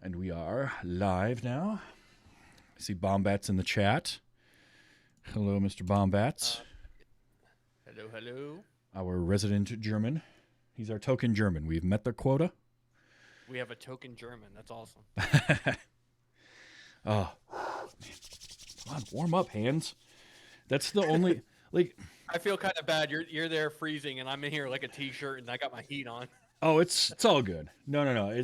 And we are live now. I see Bombats in the chat. Hello, Mr. Bombats. Hello, hello. Our resident German. He's our token German. We've met the quota. We have a token German. That's awesome. Oh, come on, warm up, hands. That's the only like. I feel kind of bad. You're there freezing, and I'm in here like a t-shirt, and I got my heat on. Oh, it's all good. No.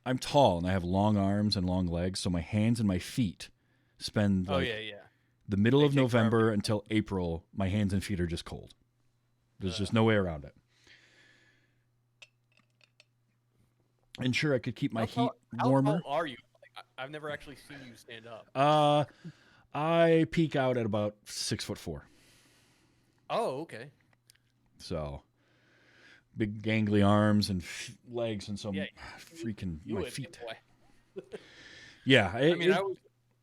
I'm tall and I have long arms and long legs, so my hands and my feet spend the middle of November until April. My hands and feet are just cold. There's just no way around it. And sure, I could keep my heat warmer. How tall are you? I've never actually seen you stand up. I peak out at about 6'4". Oh, okay. So big gangly arms and legs, and some freaking my feet. Yeah, I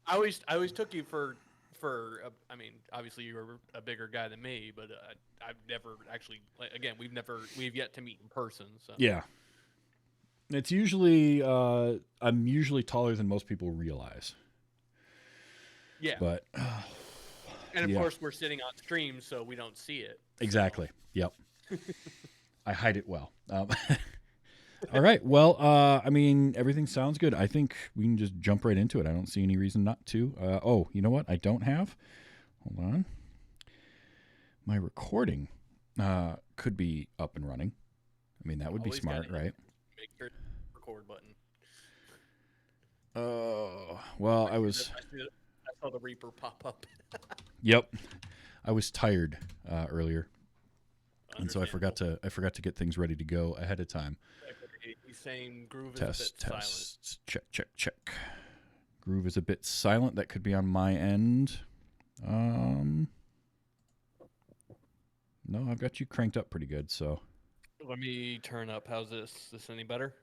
always took you for. I mean, obviously you were a bigger guy than me, but I've never actually. Again, we've yet to meet in person. So yeah, it's usually I'm usually taller than most people realize. Yeah, but and of course we're sitting on stream, so we don't see it. Exactly. So. Yep. I hide it well. All right. Well, I mean, everything sounds good. I think we can just jump right into it. I don't see any reason not to. Oh, you know what? I don't have. Hold on. My recording could be up and running. I mean, that would be smart, right? Make sure record button. Well, I saw the Reaper pop up. Yep. I was tired earlier. And so I forgot to get things ready to go ahead of time. He's saying Groove is test. silent. Check. Groove is a bit silent. That could be on my end. No, I've got you cranked up pretty good. So let me turn up. How's this? Is this any better?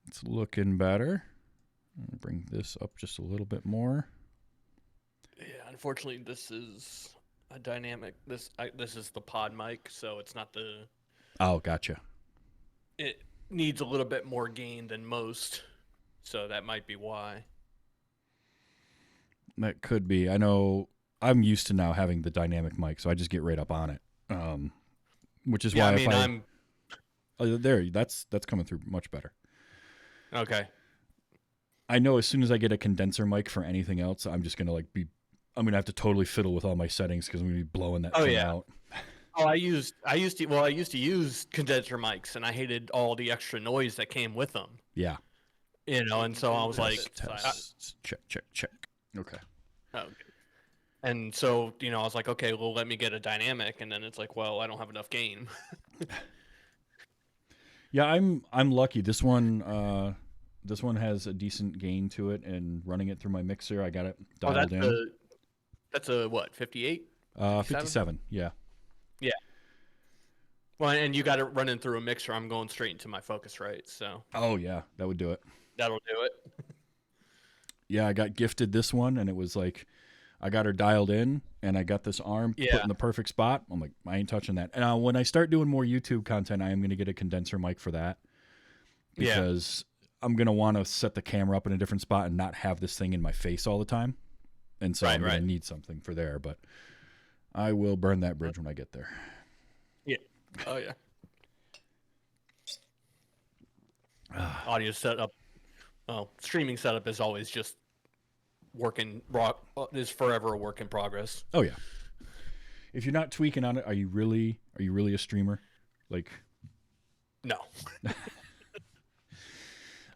It's looking better. I'll bring this up just a little bit more. Yeah, unfortunately, this is a dynamic. This is the pod mic, so it's not the. Oh, gotcha. It needs a little bit more gain than most, so that might be why. That could be. I know I'm used to now having the dynamic mic, so I just get right up on it. Which is why I'm. Oh, there. That's coming through much better. Okay. I know as soon as I get a condenser mic for anything else, I'm just gonna I'm gonna have to totally fiddle with all my settings because I'm gonna be blowing that thing out. Oh, I used to use condenser mics, and I hated all the extra noise that came with them. Yeah. And so I was test, check. Okay. Okay. And so, I was like, okay, well, let me get a dynamic, and then it's like, well, I don't have enough gain. Yeah, I'm lucky. This one has a decent gain to it, and running it through my mixer, I got it dialed in. That's a what, 58? 57, yeah. Yeah. Well, and you got it running through a mixer. I'm going straight into my Focusrite, so. Oh, yeah, that would do it. That'll do it. Yeah, I got gifted this one, and it was like, I got her dialed in, and I got this arm put in the perfect spot. I'm like, I ain't touching that. And when I start doing more YouTube content, I am going to get a condenser mic for that. Because I'm going to want to set the camera up in a different spot and not have this thing in my face all the time. And so I'm going to need something for there, but I will burn that bridge when I get there. Yeah. Oh, yeah. Audio setup. Well, streaming setup is always just is forever a work in progress. Oh, yeah. If you're not tweaking on it, are you really a streamer? Like, no.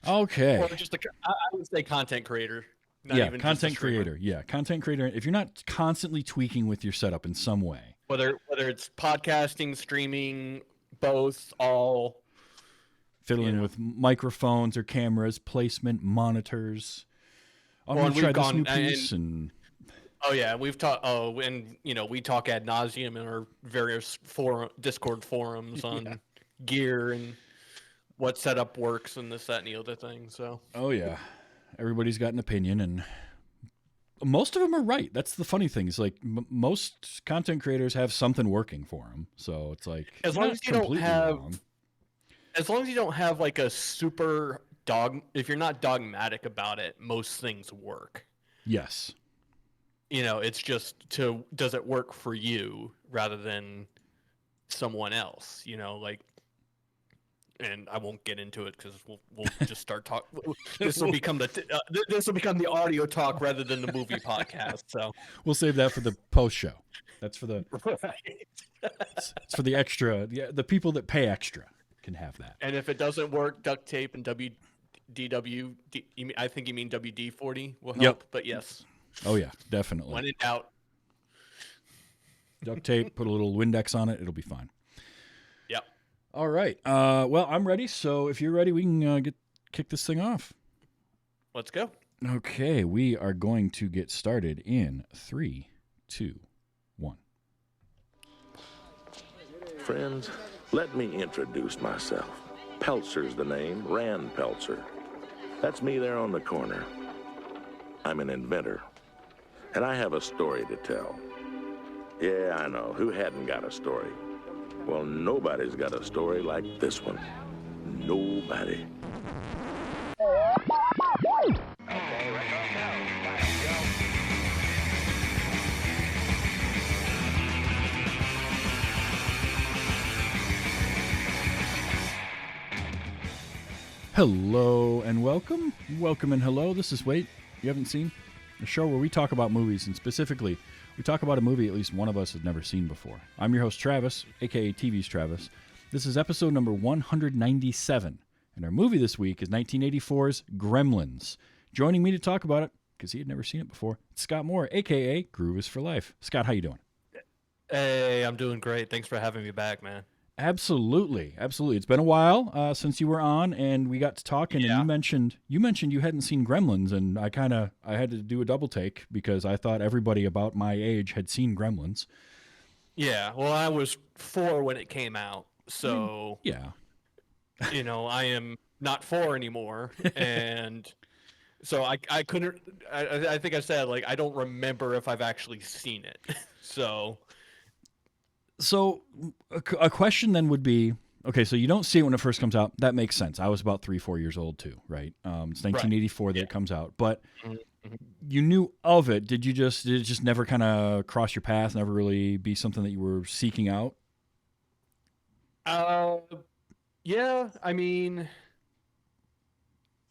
Okay. Or just I would say content creator. Content creator. Yeah, content creator. If you're not constantly tweaking with your setup in some way, whether it's podcasting, streaming, both, all, fiddling with microphones or cameras, placement, monitors. I'm gonna try this new piece and. Oh yeah, we've talked. Oh, and we talk ad nauseum in our various Discord forums on gear and what setup works and this, that, and the other thing. So. Oh yeah. Everybody's got an opinion, and most of them are right. That's the funny thing. Is like most content creators have something working for them. So it's like as long as you don't have like a super dogmatic about it, most things work. Yes. It's just does it work for you rather than someone else, like, and I won't get into it because we'll just start talking. This will become the audio talk rather than the movie podcast. So we'll save that for the post show. That's for the right. it's for the extra. Yeah, the people that pay extra can have that. And if it doesn't work, duct tape and WDW. I think you mean WD-40 will help. Yep. But yes. Oh yeah, definitely. When in doubt, duct tape. Put a little Windex on it. It'll be fine. Yep. All right. Well, I'm ready. So if you're ready, we can kick this thing off. Let's go. Okay, we are going to get started in 3, 2, 1. Friends, let me introduce myself. Peltzer's the name, Rand Peltzer. That's me there on the corner. I'm an inventor, and I have a story to tell. Yeah, I know, who hadn't got a story? Well, nobody's got a story like this one. Nobody. Okay, let's go. Let's go. Hello and welcome. Welcome and hello. This is Wait, You Haven't Seen? A show where we talk about movies, and specifically, we talk about a movie at least one of us has never seen before. I'm your host, Travis, a.k.a. TV's Travis. This is episode number 197, and our movie this week is 1984's Gremlins. Joining me to talk about it, because he had never seen it before, it's Scott Moore, a.k.a. Grooveisforlife. Scott, how you doing? Hey, I'm doing great. Thanks for having me back, man. Absolutely. It's been a while since you were on, and we got to talking. Yeah. And you mentioned you hadn't seen Gremlins, and I had to do a double take because I thought everybody about my age had seen Gremlins. Yeah, well, I was 4 when it came out, so yeah, I am not 4 anymore, and so I couldn't. I think I said, like, I don't remember if I've actually seen it, so. So a question then would be, okay, so you don't see it when it first comes out. That makes sense. I was about 3-4 years old too, right? It's 1984 that it comes out, but you knew of it. Did it just never kind of cross your path? Never really be something that you were seeking out? Yeah. I mean,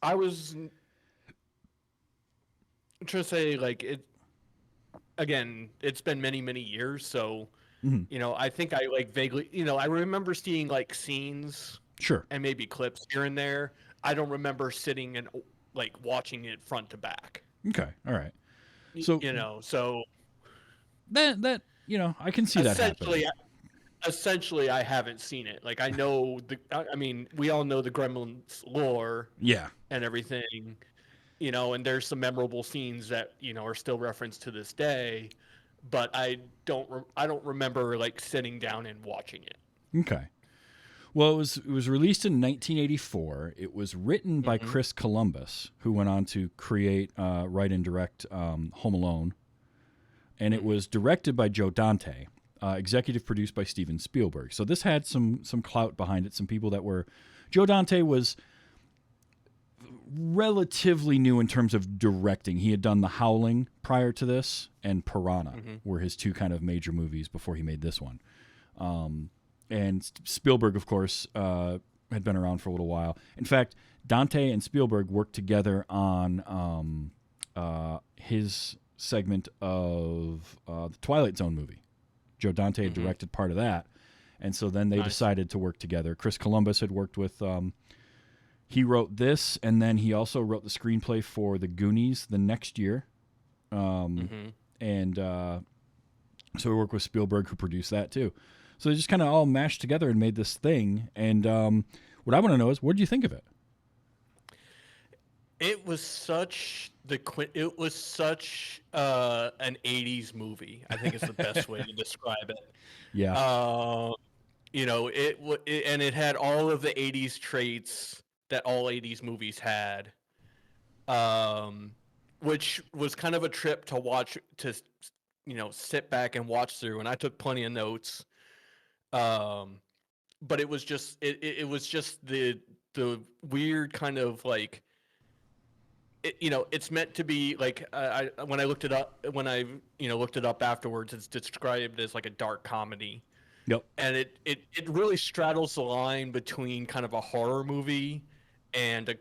I was trying to say, like, it. Again, it's been many, many years, so. I think I like vaguely, I remember seeing like scenes, sure, and maybe clips here and there. I don't remember sitting and like watching it front to back. Okay, all right. So so that I can see that happening. Essentially, I haven't seen it. Like I know we all know the Gremlins lore, yeah, and everything, and there's some memorable scenes that are still referenced to this day. But I don't remember like sitting down and watching it. Okay. Well, it was released in 1984. It was written by Chris Columbus, who went on to create, write and direct Home Alone, and it was directed by Joe Dante, executive produced by Steven Spielberg. So this had some clout behind it. Some people that were Joe Dante was relatively new in terms of directing. He had done The Howling prior to this, and Piranha were his two kind of major movies before he made this one. And Spielberg, of course, had been around for a little while. In fact, Dante and Spielberg worked together on his segment of the Twilight Zone movie. Joe Dante had directed part of that, and so then they decided to work together. Chris Columbus had worked with... he wrote this, and then he also wrote the screenplay for The Goonies the next year. And so we worked with Spielberg, who produced that too. So they just kind of all mashed together and made this thing. And what I want to know is, what did you think of it? It was such an 80s movie. I think it's the best way to describe it. Yeah. It had all of the 80s traits that all 80s movies had, which was kind of a trip to watch, to sit back and watch through, and I took plenty of notes, but it was just it was just the the weird kind of like, it's meant to be like, when I looked it up, looked it up afterwards, it's described as like a dark comedy. Yep. And it really straddles the line between kind of a horror movie and a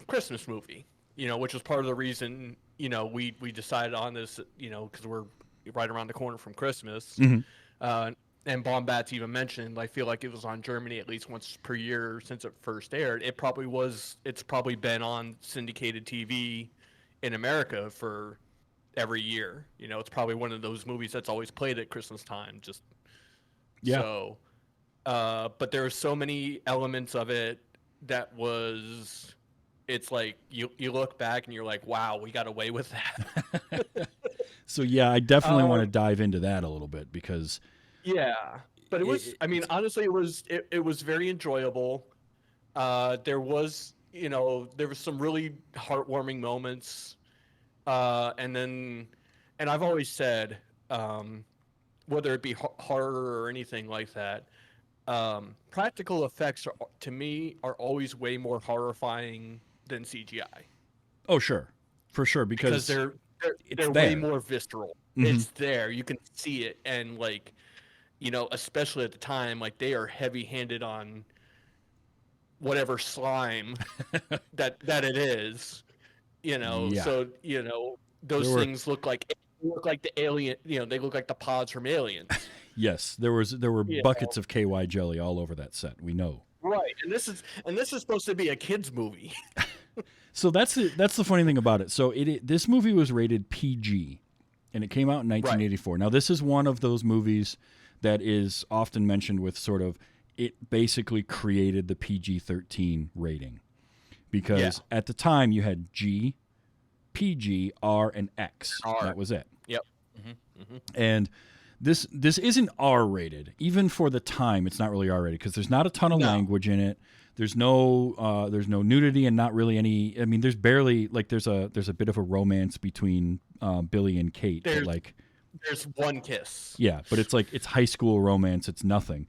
Christmas movie, which was part of the reason, we decided on this, because we're right around the corner from Christmas. Mm-hmm. And Bombat's even mentioned, I feel like it was on Germany at least once per year since it first aired. It's probably been on syndicated TV in America for every year. It's probably one of those movies that's always played at Christmas time. Yeah. So, but there are so many elements of it it's like you look back and you're like, wow, we got away with that. So yeah, I definitely want to dive into that a little bit because yeah, but honestly, it was very enjoyable. There was some really heartwarming moments, and I've always said, whether it be horror or anything like that, practical effects to me are always way more horrifying than CGI. Oh, sure. For sure, because they're way more visceral. Mm-hmm. It's there. You can see it, and like, especially at the time, like they are heavy-handed on whatever slime that it is. Yeah. So those things look like the alien. They look like the pods from Aliens. Yes, there were buckets of KY jelly all over that set. We know. Right, and this is supposed to be a kids movie. So that's the funny thing about it. So this movie was rated PG, and it came out in 1984. Right. Now this is one of those movies that is often mentioned with sort of, it basically created the PG-13 rating, because at the time you had G, PG, R, and X. R. That was it. Yep. Mm-hmm. Mm-hmm. And this isn't R-rated. Even for the time, it's not really R-rated because there's not a ton of language in it. There's no nudity and not really any. I mean, there's barely there's a bit of a romance between Billy and Kate. There's one kiss. Yeah, but it's high school romance. It's nothing.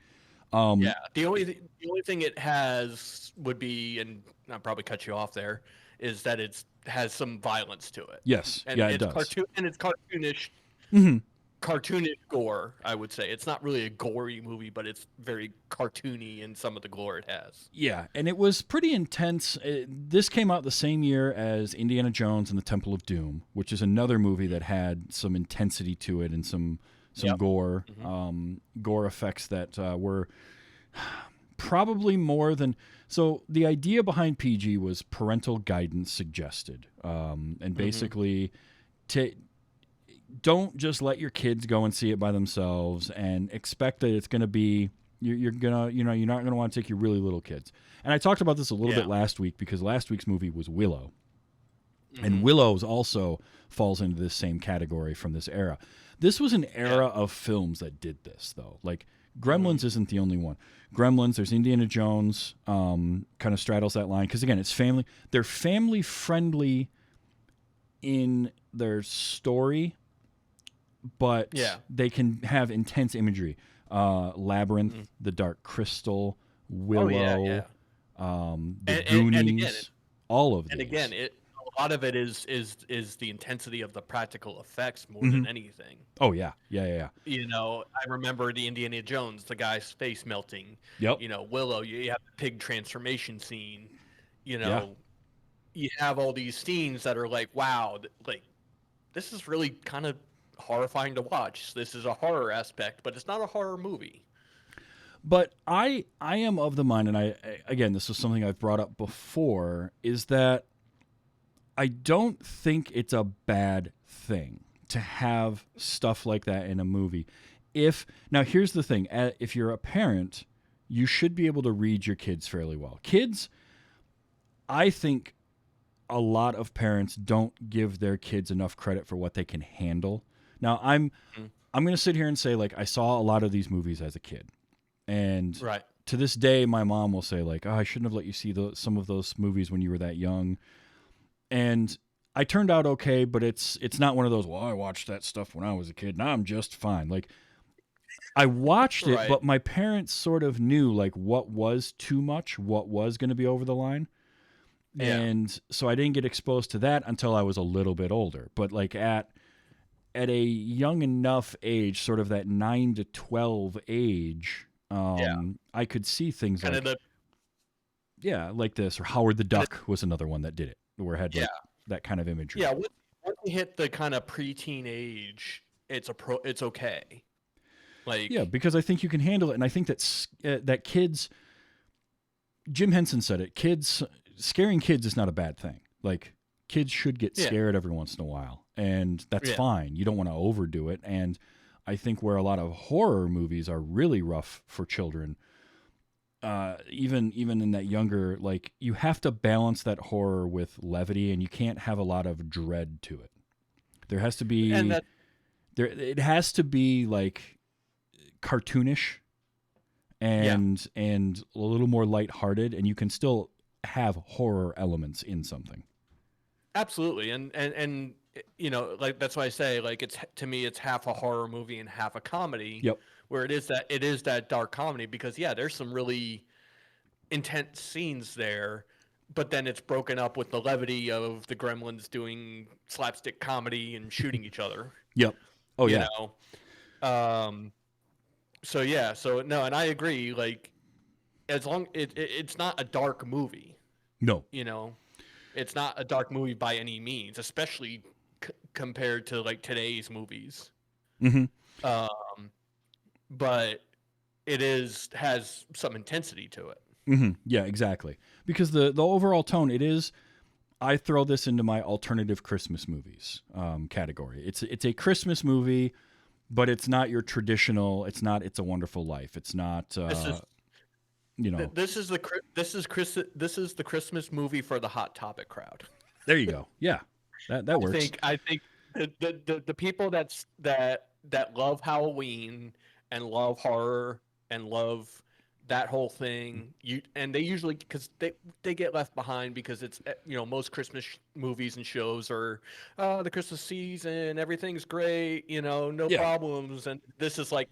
The only thing it has would be, and I'll probably cut you off there, is that it has some violence to it. Yes, and it does. It's cartoonish. Mm-hmm. Cartoonish gore, I would say. It's not really a gory movie, but it's very cartoony in some of the gore it has. Yeah, and it was pretty intense. This came out the same year as Indiana Jones and the Temple of Doom, which is another movie that had some intensity to it and some gore, gore effects that were probably more than. So the idea behind PG was parental guidance suggested, and basically don't just let your kids go and see it by themselves and expect that it's going to be you're not going to want to take your really little kids. And I talked about this a little bit last week because last week's movie was Willow. Mm-hmm. And Willow's also falls into this same category from this era. This was an era of films that did this, though. Like Gremlins isn't the only one. Gremlins, there's Indiana Jones, kind of straddles that line because again, it's family. They're family friendly in their story, but they can have intense imagery. Labyrinth, The Dark Crystal, Willow, The Goonies, and again, all of these. And again, a lot of it is the intensity of the practical effects more than anything. Oh yeah. I remember the Indiana Jones, the guy's face melting. Yep. Willow, you have the pig transformation scene. You have all these scenes that are like, wow, this is really kind of horrifying to watch. This is a horror aspect, but it's not a horror movie. But I am of the mind, and again, this is something I've brought up before, is that I don't think it's a bad thing to have stuff like that in a movie. Now here's the thing, if you're a parent, you should be able to read your kids fairly well. Kids, I think a lot of parents don't give their kids enough credit for what they can handle. Now, I'm going to sit here and say, I saw a lot of these movies as a kid. And to this day, my mom will say, I shouldn't have let you see some of those movies when you were that young. And I turned out okay, but it's not one of those, well, I watched that stuff when I was a kid, now I'm just fine. I watched it, Right. but my parents sort of knew like what was too much, what was going to be over the line. Yeah. And so I didn't get exposed to that until I was a little bit older. But like at a young enough age, sort of that 9 to 12 age, I could see things Kind like of like this, or Howard the Duck was another one that did it, where it had like Yeah. that kind of imagery. Yeah, once you hit the kind of preteen age, it's okay. Like Yeah, because I think you can handle it, and I think that kids. Jim Henson said it. Scaring kids is not a bad thing. Like kids should get scared every once in a while, and that's fine. You don't want to overdo it. And I think where a lot of horror movies are really rough for children, even in that younger, like you have to balance that horror with levity, and you can't have a lot of dread to it. There has to be it has to be like cartoonish and a little more lighthearted, and you can still have horror elements in something. Absolutely, and you know, like that's why I say like to me it's half a horror movie and half a comedy. Yep. Where it is that dark comedy, because there's some really intense scenes there, but then it's broken up with the levity of the Gremlins doing slapstick comedy and shooting each other. Yep. Oh you yeah. know? So no, and I agree. Like, as long it's not a dark movie. No. You know, it's not a dark movie by any means, especially compared to like today's movies. Mm-hmm. But it has some intensity to it. Mm-hmm. Yeah, exactly. Because the overall tone, it is. I throw this into my alternative Christmas movies category. It's a Christmas movie, but it's not your traditional. It's not It's a Wonderful Life. It's not. This is the Christmas movie for the Hot Topic crowd. There you go. Yeah, that works. I think the people that love Halloween and love horror and love that whole thing, they usually, because they get left behind, because it's most Christmas movies and shows are the Christmas season, everything's great, no problems, and this is like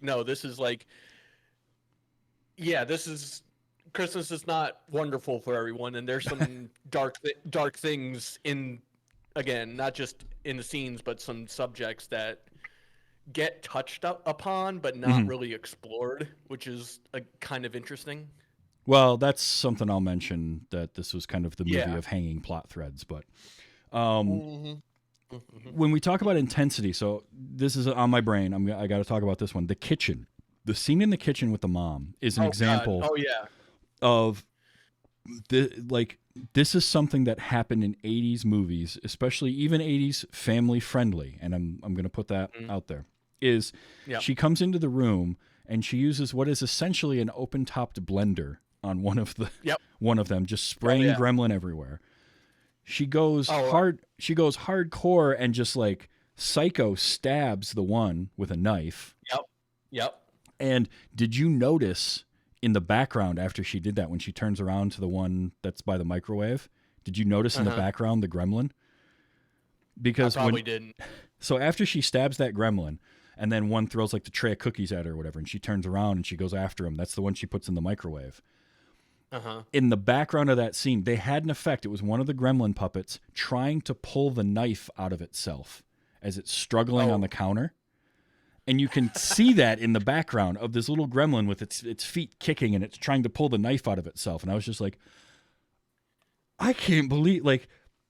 Christmas is not wonderful for everyone, and there's some dark things in, again, not just in the scenes, but some subjects that get touched upon but not really explored, which is kind of interesting. Well, that's something I'll mention, that this was kind of the movie of hanging plot threads. But when we talk about intensity, so this is on my brain. I got to talk about this one. The kitchen. The scene in the kitchen with the mom is an example. God. Oh yeah. Of this is something that happened in 80s movies, especially even 80s family friendly, and I'm going to put that out there. She comes into the room and she uses what is essentially an open-topped blender on one of them, just spraying Gremlin everywhere. She goes She goes hardcore and just like psycho stabs the one with a knife. Yep. And did you notice in the background after she did that, when she turns around to the one that's by the microwave, did you notice in the background the Gremlin? Because I probably didn't. So after she stabs that Gremlin, and then one throws like the tray of cookies at her or whatever, and she turns around and she goes after him. That's the one she puts in the microwave. In the background of that scene, they had an effect. It was one of the Gremlin puppets trying to pull the knife out of itself as it's struggling on the counter. And you can see that in the background of this little Gremlin with its feet kicking, and it's trying to pull the knife out of itself. And I was just like, I can't believe, like,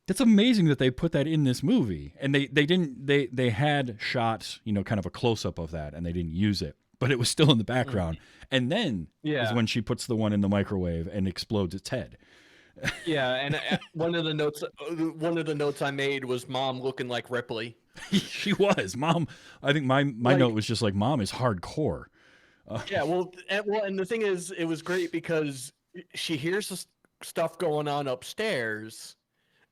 that's amazing that they put that in this movie. And they had shot, kind of a close up of that, and they didn't use it, but it was still in the background. And then is when she puts the one in the microwave and explodes its head. Yeah. And one of the notes I made was Mom looking like Ripley. She was. Mom, I think my note was just like, Mom is hardcore. And the thing is, it was great because she hears the stuff going on upstairs,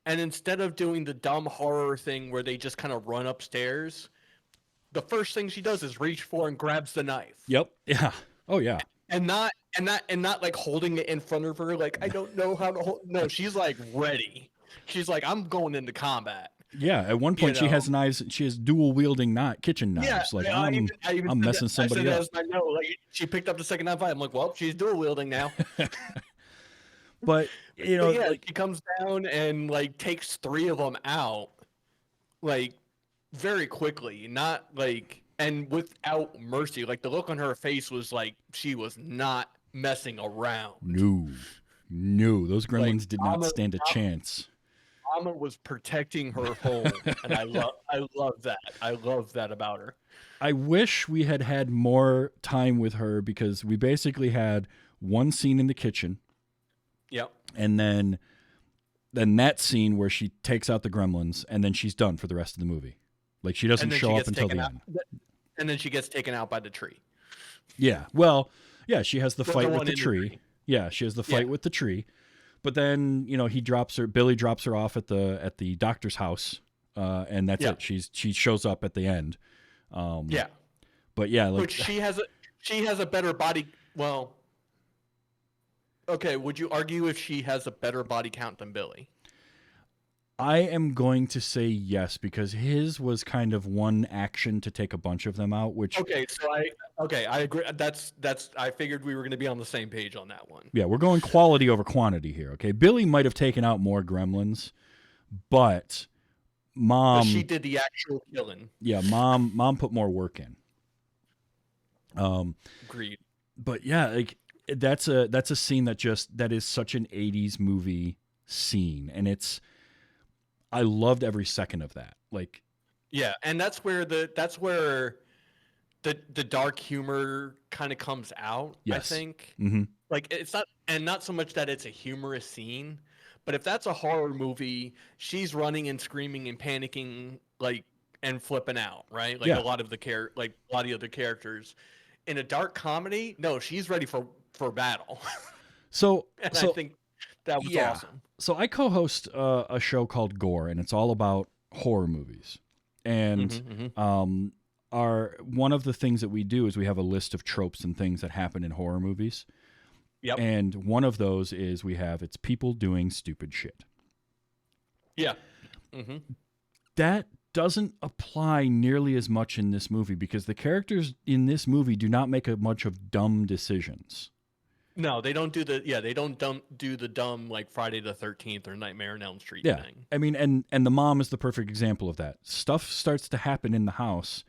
and instead of doing the dumb horror thing where they just kind of run upstairs, the first thing she does is reach for and grabs the knife. Yep. Yeah. Oh yeah. And not like holding it in front of her, like, I don't know how to hold. No, she's like ready. She's like, I'm going into combat. Yeah, at one point You know? she has dual wielding kitchen knives. Yeah, Like I even I'm said messing that, I somebody said that up. as my note. Like she picked up the second knife. I'm like, well, she's dual wielding now. But But yeah, like she comes down and like takes 3 of them out, like very quickly, not like and without mercy. Like the look on her face was like she was not messing around. no, those Like gremlins did not stand a chance. Mama was protecting her home, and I love that. I love that about her. I wish we had had more time with her because we basically had one scene in the kitchen. Yep. And then that scene where she takes out the gremlins and then she's done for the rest of the movie. Like she doesn't show up until the end. And then she gets taken out by the tree. Yeah. Well, yeah, she has the fight with one the in the tree. tree. Yeah, she has the fight with the tree. But then, Billy drops her off at the doctor's house. And that's it. She shows up at the end. Yeah. But yeah, like Which she has a better body. Well, okay. Would you argue if she has a better body count than Billy? I am going to say yes because his was kind of one action to take a bunch of them out. Which I agree. That's I figured we were going to be on the same page on that one. Yeah, we're going quality over quantity here. Okay, Billy might have taken out more gremlins, but Mom, she did the actual killing. Yeah, Mom put more work in. Agreed. But yeah, like that's a scene that is such an 80s movie scene, and I loved every second of that. Like, yeah, and that's where the dark humor kind of comes out. Yes. I think. Mm-hmm. Like it's not so much that it's a humorous scene, but if that's a horror movie, she's running and screaming and panicking like and flipping out, right? Like a lot of the other characters. In a dark comedy, no, she's ready for battle. So I think that was awesome. So I co-host a show called Gore, and it's all about horror movies. And one of the things that we do is we have a list of tropes and things that happen in horror movies. Yep. And one of those is it's people doing stupid shit. Yeah. Mm-hmm. That doesn't apply nearly as much in this movie because the characters in this movie do not make a bunch of dumb decisions. No, they don't do the dumb like Friday the 13th or Nightmare on Elm Street thing. I mean, and the mom is the perfect example of that. Stuff starts to happen in the house,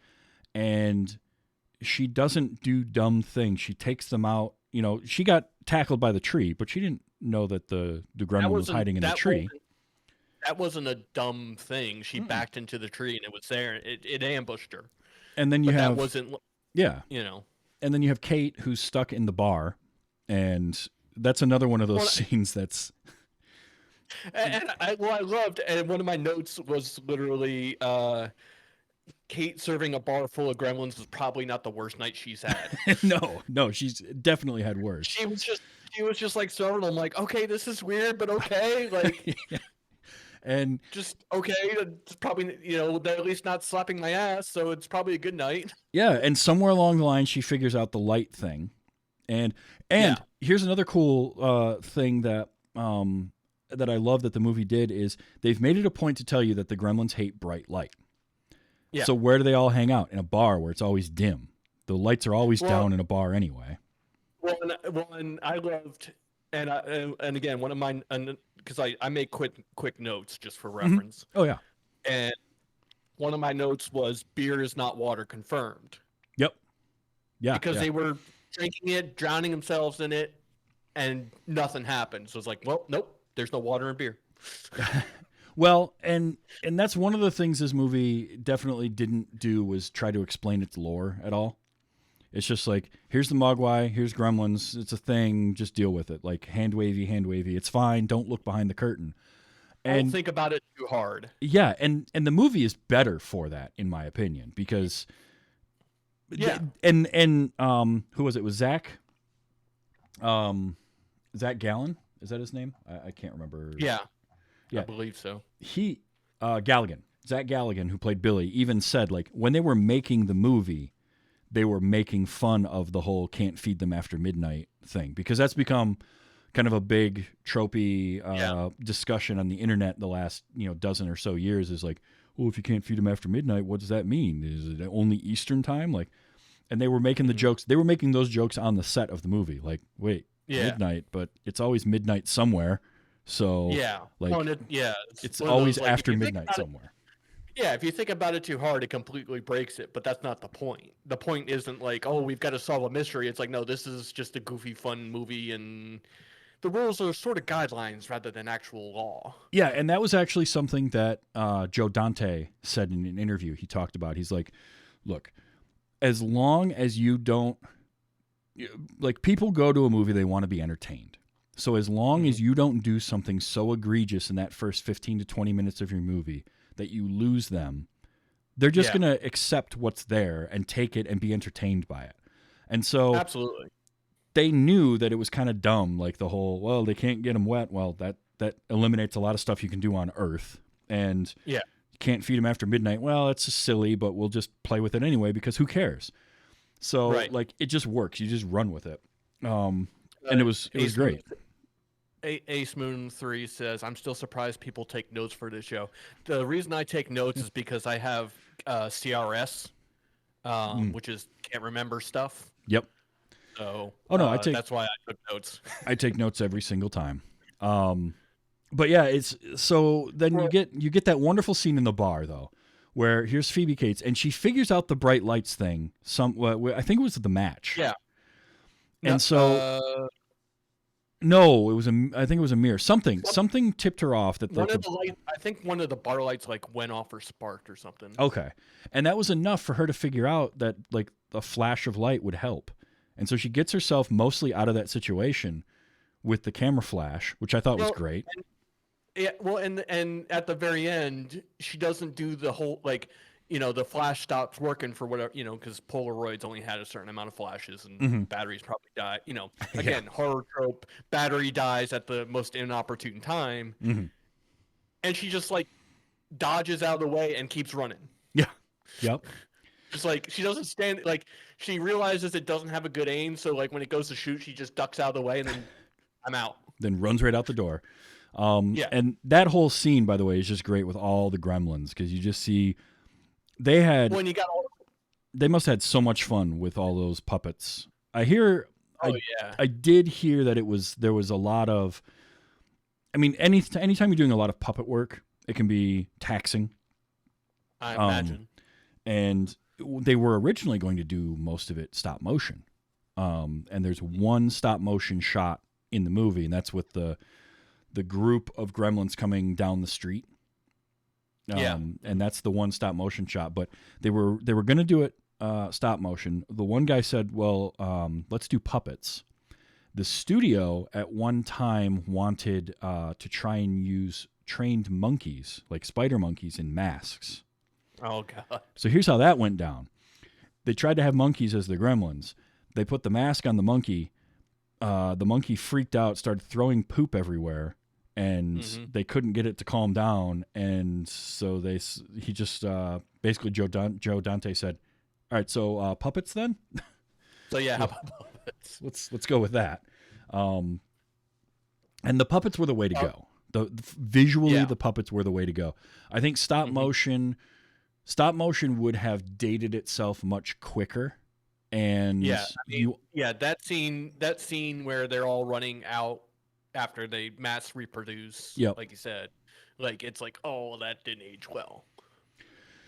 and she doesn't do dumb things. She takes them out. She got tackled by the tree, but she didn't know that the gremlin was hiding in the tree. That wasn't a dumb thing. She backed into the tree, and it was there. It ambushed her. And then that wasn't. Yeah. And then you have Kate, who's stuck in the bar. And that's another one of those scenes that's. I loved, and one of my notes was literally Kate serving a bar full of gremlins was probably not the worst night she's had. No, she's definitely had worse. She was just like serving. I'm like, okay, this is weird, but okay, like, and just okay. It's probably they're at least not slapping my ass, so it's probably a good night. Yeah, and somewhere along the line, she figures out the light thing. And here's another cool thing that I love that the movie did is they've made it a point to tell you that the gremlins hate bright light. Yeah. So where do they all hang out? In a bar where it's always dim. The lights are always down in a bar anyway. Well, and I loved, and again, one of mine, because I make quick notes just for reference. Mm-hmm. Oh yeah. And one of my notes was beer is not water confirmed. Yep. Yeah. Because they were drinking it, drowning themselves in it, and nothing happened. So it's like, well, nope, there's no water in beer. Well, and that's one of the things this movie definitely didn't do was try to explain its lore at all. It's just like, here's the Mogwai, here's Gremlins, it's a thing, just deal with it. Like, hand wavy, it's fine, don't look behind the curtain. And don't think about it too hard. Yeah, and the movie is better for that, in my opinion, because... Yeah, and who was it? Was Zach? Zach Gallen? Is that his name? I can't remember. Yeah, I believe so. He Galligan, Zach Galligan, who played Billy, even said like when they were making the movie, they were making fun of the whole "can't feed them after midnight" thing because that's become kind of a big tropey discussion on the internet the last dozen or so years is like, well, if you can't feed them after midnight, what does that mean? Is it only Eastern time? Like, and they were making the jokes. They were making those jokes on the set of the movie. Like, wait, midnight, but it's always midnight somewhere. So like, it's always like, after midnight somewhere. If you think about it too hard, it completely breaks it. But that's not the point. The point isn't like, oh, we've got to solve a mystery. It's like, no, this is just a goofy, fun movie, and the rules are sort of guidelines rather than actual law. Yeah, and that was actually something that Joe Dante said in an interview. He talked about. He's like, look, as long as you don't, like, people go to a movie, they want to be entertained. So as long as you don't do something so egregious in that first 15 to 20 minutes of your movie that you lose them, they're just going to accept what's there and take it and be entertained by it. And so absolutely, they knew that it was kind of dumb, like the whole, well, they can't get them wet. Well, that eliminates a lot of stuff you can do on Earth. And you can't feed them after midnight. Well, it's just silly, but we'll just play with it anyway because who cares? So like it just works. You just run with it. And it was great. Ace Moon 3 says, I'm still surprised people take notes for this show. The reason I take notes is because I have CRS, which is can't remember stuff. Yep. So that's why I took notes. I take notes every single time. But yeah, it's so then you get that wonderful scene in the bar though, where here's Phoebe Cates and she figures out the bright lights thing. I think it was the match. Yeah. And no, I think it was a mirror. Something tipped her off that I think one of the bar lights like went off or sparked or something. Okay. And that was enough for her to figure out that like a flash of light would help. And so she gets herself mostly out of that situation with the camera flash, which I thought was great. And at the very end, she doesn't do the whole like, the flash stops working for whatever, because Polaroids only had a certain amount of flashes and batteries probably die. Again, horror trope, battery dies at the most inopportune time. And she just like dodges out of the way and keeps running. Yeah. Yep. Just like she doesn't stand, like she realizes it doesn't have a good aim. So like when it goes to shoot, she just ducks out of the way and then I'm out. Then runs right out the door. And that whole scene, by the way, is just great with all the gremlins because you just see. They must have had so much fun with all those puppets. I did hear that there was a lot of, I mean, anytime you're doing a lot of puppet work, it can be taxing. I imagine. And they were originally going to do most of it stop motion. And there's one stop motion shot in the movie, and that's with the group of gremlins coming down the street. And that's the one stop motion shot, but they were going to do it stop motion. The one guy said, well, let's do puppets. The studio at one time wanted to try and use trained monkeys, like spider monkeys, in masks. Oh, God. So here's how that went down. They tried to have monkeys as the gremlins. They put the mask on the monkey. The monkey freaked out, started throwing poop everywhere. And they couldn't get it to calm down, and so he just basically Joe Dante said, "All right, so puppets then." So how about puppets? Let's go with that. And the puppets were the way to go. Visually, the puppets were the way to go. I think stop motion would have dated itself much quicker. And that scene where they're all running out after they mass reproduce, like you said, like it's like, oh, that didn't age well,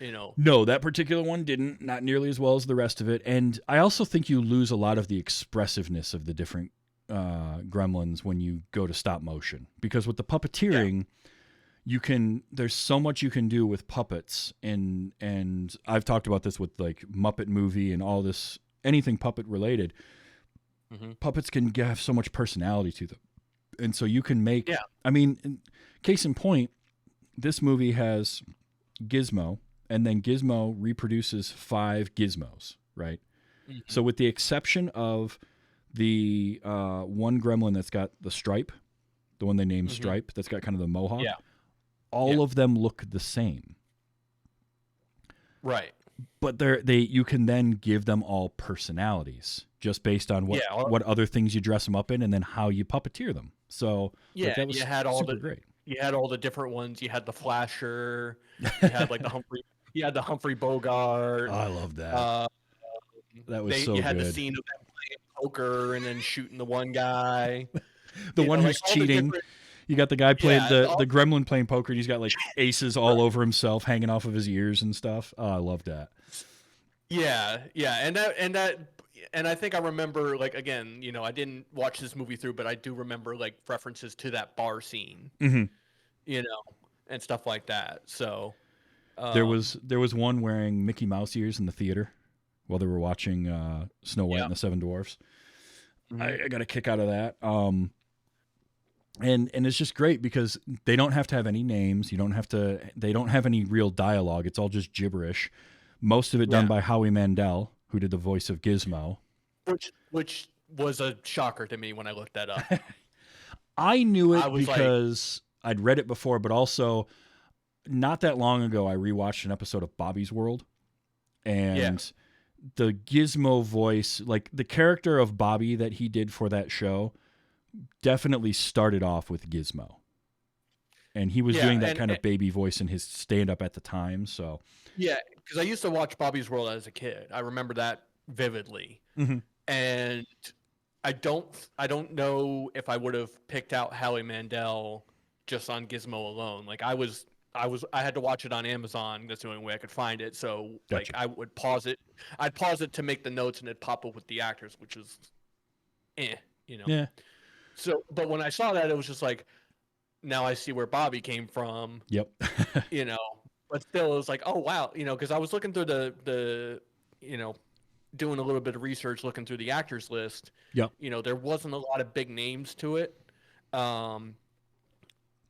No, that particular one didn't, not nearly as well as the rest of it. And I also think you lose a lot of the expressiveness of the different gremlins when you go to stop motion, because with the puppeteering, there's so much you can do with puppets, and I've talked about this with like Muppet Movie and all this, anything puppet related. Puppets can have so much personality to them. And so you can make, I mean, case in point, this movie has Gizmo, and then Gizmo reproduces 5 gizmos, right? So with the exception of the one gremlin that's got the stripe, the one they named Stripe, that's got kind of the mohawk, all of them look the same. Right. but you can then give them all personalities just based on what other things you dress them up in, and then how you puppeteer them. So that was super great. You had all the different ones. You had the Flasher. You had like the Humphrey. You had the Humphrey Bogart. Oh, I love that. That was so good. You had the scene of them playing poker and then shooting the one guy. The one who's cheating. You got the guy playing the gremlin playing poker, and he's got like aces all over himself, hanging off of his ears and stuff. Oh, I love that. Yeah, and I think I remember, like, again, I didn't watch this movie through, but I do remember like references to that bar scene, and stuff like that. So there was one wearing Mickey Mouse ears in the theater while they were watching Snow White and the Seven Dwarfs. I got a kick out of that. And it's just great because they don't have to have any names. They don't have any real dialogue. It's all just gibberish. Most of it done by Howie Mandel, who did the voice of Gizmo. Which was a shocker to me when I looked that up. I knew it because I'd read it before, but also not that long ago, I rewatched an episode of Bobby's World. And the Gizmo voice, like the character of Bobby that he did for that show, definitely started off with Gizmo. And he was doing that kind of baby voice in his stand-up at the time. So yeah, because I used to watch Bobby's World as a kid. I remember that vividly. And I don't know if I would have picked out Howie Mandel just on Gizmo alone. Like I had to watch it on Amazon. That's the only way I could find it. So like I would pause it. I'd pause it to make the notes, and it'd pop up with the actors, which is, Yeah. So, but when I saw that, it was just like, now I see where Bobby came from. Yep. But still, it was like, oh wow, because I was looking through the doing a little bit of research, looking through the actors list. Yep. There wasn't a lot of big names to it. The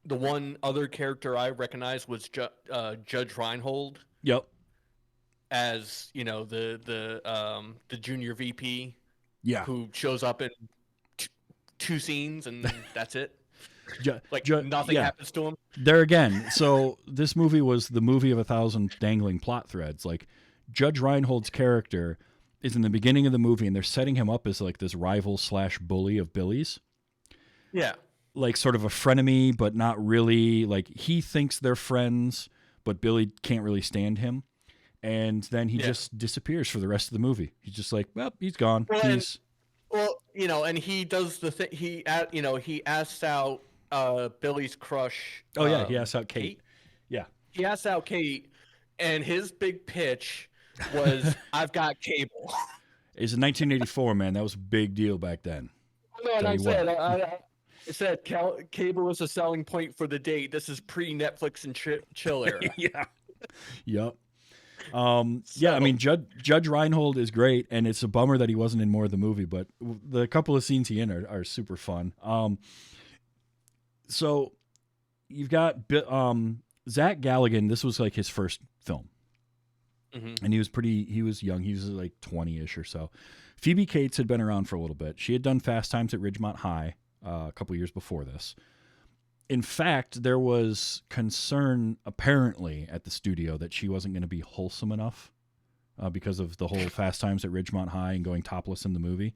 one other character I recognized was Judge Reinhold. Yep. As the junior VP. Yeah. Who shows up in two scenes and that's it. Nothing happens to him. There again. So this movie was the movie of 1,000 dangling plot threads. Like Judge Reinhold's character is in the beginning of the movie, and they're setting him up as like this rival / bully of Billy's. Yeah. Like sort of a frenemy, but not really. Like he thinks they're friends, but Billy can't really stand him. And then he just disappears for the rest of the movie. He's just like, well, he's gone. And he does the thing. He asks out Billy's crush. Oh yeah, he asks out Kate. Yeah, he asks out Kate, and his big pitch was, "I've got cable." It's in 1984, man. That was a big deal back then. No, and I said cable was a selling point for the date. This is pre-Netflix and chill era. Yeah. Yep. I mean, Judge Reinhold is great, and it's a bummer that he wasn't in more of the movie, but the couple of scenes he in are super fun. So you've got Zach Galligan. This was like his first film, and he was young. He was like 20-ish or so. Phoebe Cates had been around for a little bit. She had done Fast Times at Ridgemont High a couple years before this. In fact, there was concern apparently at the studio that she wasn't going to be wholesome enough because of the whole Fast Times at Ridgemont High and going topless in the movie.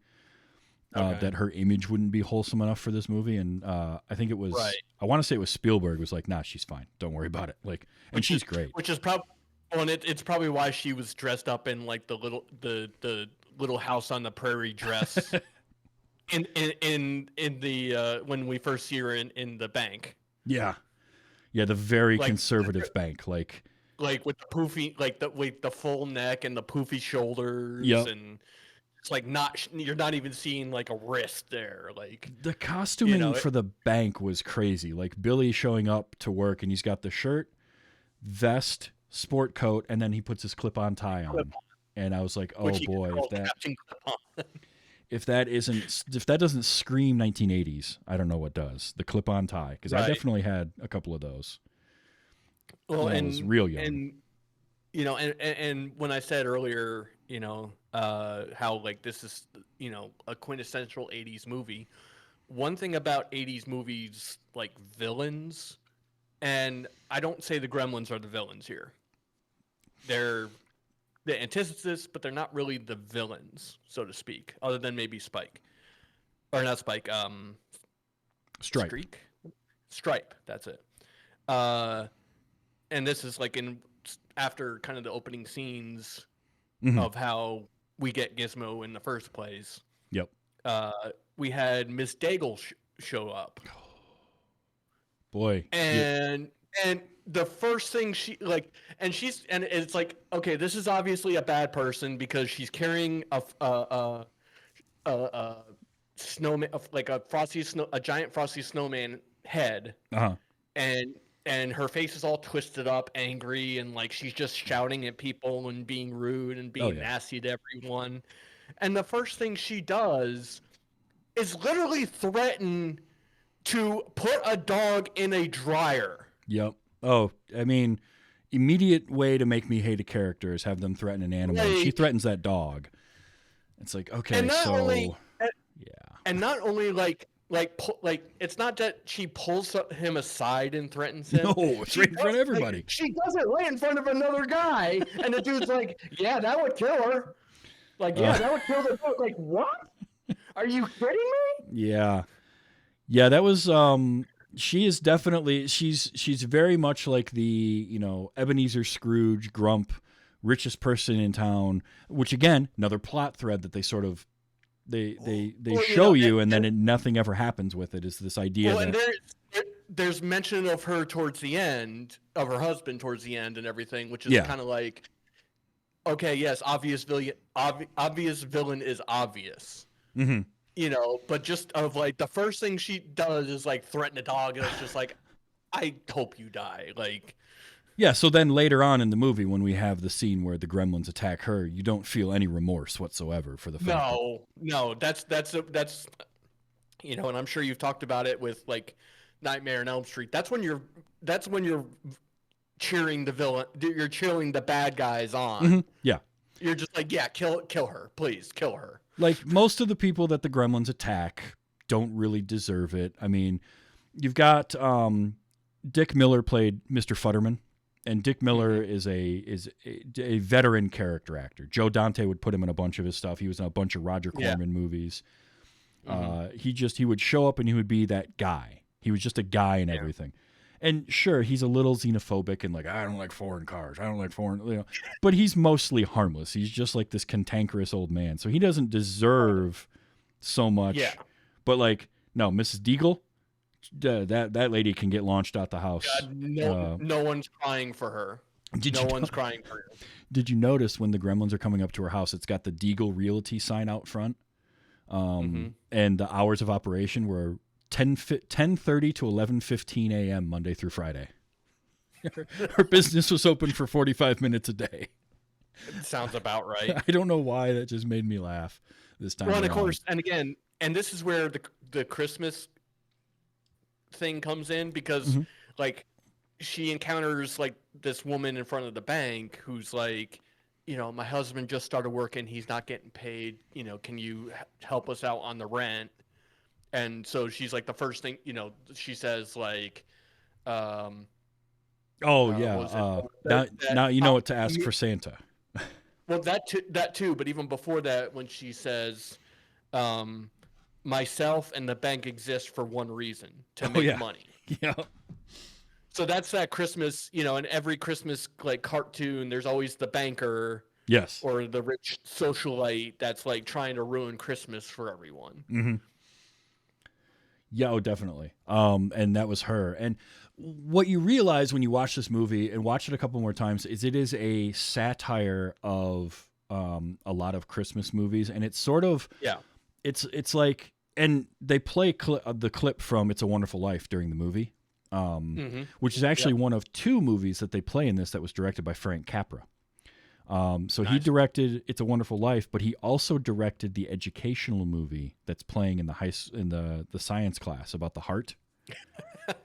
That her image wouldn't be wholesome enough for this movie, and I think it was. Right. I want to say it was Spielberg was like, "Nah, she's fine. Don't worry about it." And she's great. Which is probably, and it's probably why she was dressed up in like the little house on the prairie dress. In the when we first see her in the bank. Yeah, the very conservative bank, like with the poofy, with the full neck and the poofy shoulders, and it's like you're not even seeing like a wrist there. Like the costuming for the bank was crazy. Like Billy showing up to work and he's got the shirt, vest, sport coat, and then he puts his clip-on tie on, and I was like, oh boy, if that doesn't scream 1980s, I don't know what does. The clip-on tie, because I definitely had a couple of those. Well, when I was real young. And when I said earlier, how like this is a quintessential 80s movie. One thing about 80s movies, like villains, and I don't say the Gremlins are the villains here. They're the antithesis, but they're not really the villains, so to speak, other than maybe Spike. Or not Spike, Stripe. Stripe, that's it. And this is like after kind of the opening scenes of how we get Gizmo in the first place. Yep. We had Miss Daigle show up. Boy. And the first thing it's like, okay, this is obviously a bad person because she's carrying a snowman, like a giant frosty snowman head. And her face is all twisted up, angry, and like she's just shouting at people and being rude and being nasty to everyone. And the first thing she does is literally threaten to put a dog in a dryer. Yep. Oh, I mean, immediate way to make me hate a character is have them threaten an animal. Like, she threatens that dog. It's like, okay, and not only like it's not that she pulls him aside and threatens him. No, it's right in front of everybody. Like, she does it right in front of another guy, and the dude's like, "Yeah, that would kill her." Like, yeah, that would kill the dog. Like, what? Are you kidding me? Yeah, that was. She is definitely she's very much like the Ebenezer Scrooge Grump, richest person in town. Which again, another plot thread that they sort of. They show you, and then nothing ever happens with it. Is this idea that and there's mention of her towards the end, of her husband towards the end, and everything, which is kind of like, okay, yes, obvious villain is obvious, but just of like the first thing she does is like threaten a dog, and it's just like, I hope you die, like. Yeah, so then later on in the movie, when we have the scene where the Gremlins attack her, you don't feel any remorse whatsoever for the fact. No, that's and I'm sure you've talked about it with like Nightmare on Elm Street. That's when you're cheering the villain, you're cheering the bad guys on. Mm-hmm. Yeah, you're just like, yeah, kill her, please kill her. Like most of the people that the Gremlins attack don't really deserve it. I mean, you've got Dick Miller played Mr. Futterman. And Dick Miller is a veteran character actor. Joe Dante would put him in a bunch of his stuff. He was in a bunch of Roger Corman movies. He would show up and he would be that guy. He was just a guy in everything. And sure, he's a little xenophobic and like, I don't like foreign cars. I don't like foreign, but he's mostly harmless. He's just like this cantankerous old man. So he doesn't deserve so much. Yeah. But like, no, Mrs. Deagle, that lady can get launched out the house. God, no one's crying for her. No one's crying for her. Did you notice when the Gremlins are coming up to her house, it's got the Deagle Realty sign out front? And the hours of operation were 10:30 to 11:15 a.m. Monday through Friday. Her business was open for 45 minutes a day. It sounds about right. I don't know why, that just made me laugh this time. Well, and of course, and again, and this is where the Christmas thing comes in, because like she encounters like this woman in front of the bank who's like, my husband just started working, he's not getting paid, can you help us out on the rent? And so she's like, the first thing, she says like, now you know what to ask for Santa. Well, that too, but even before that, when she says, myself and the bank exist for one reason, to make money. Yeah. So that's that Christmas, in every Christmas like cartoon, there's always the banker, yes, or the rich socialite that's like trying to ruin Christmas for everyone. Mm-hmm. Yeah, definitely. And that was her. And what you realize when you watch this movie and watch it a couple more times is it is a satire of a lot of Christmas movies, and it's sort of It's like, and they play the clip from It's a Wonderful Life during the movie, which is actually one of two movies that they play in this that was directed by Frank Capra. So nice. He directed It's a Wonderful Life, but he also directed the educational movie that's playing in the science class about the heart.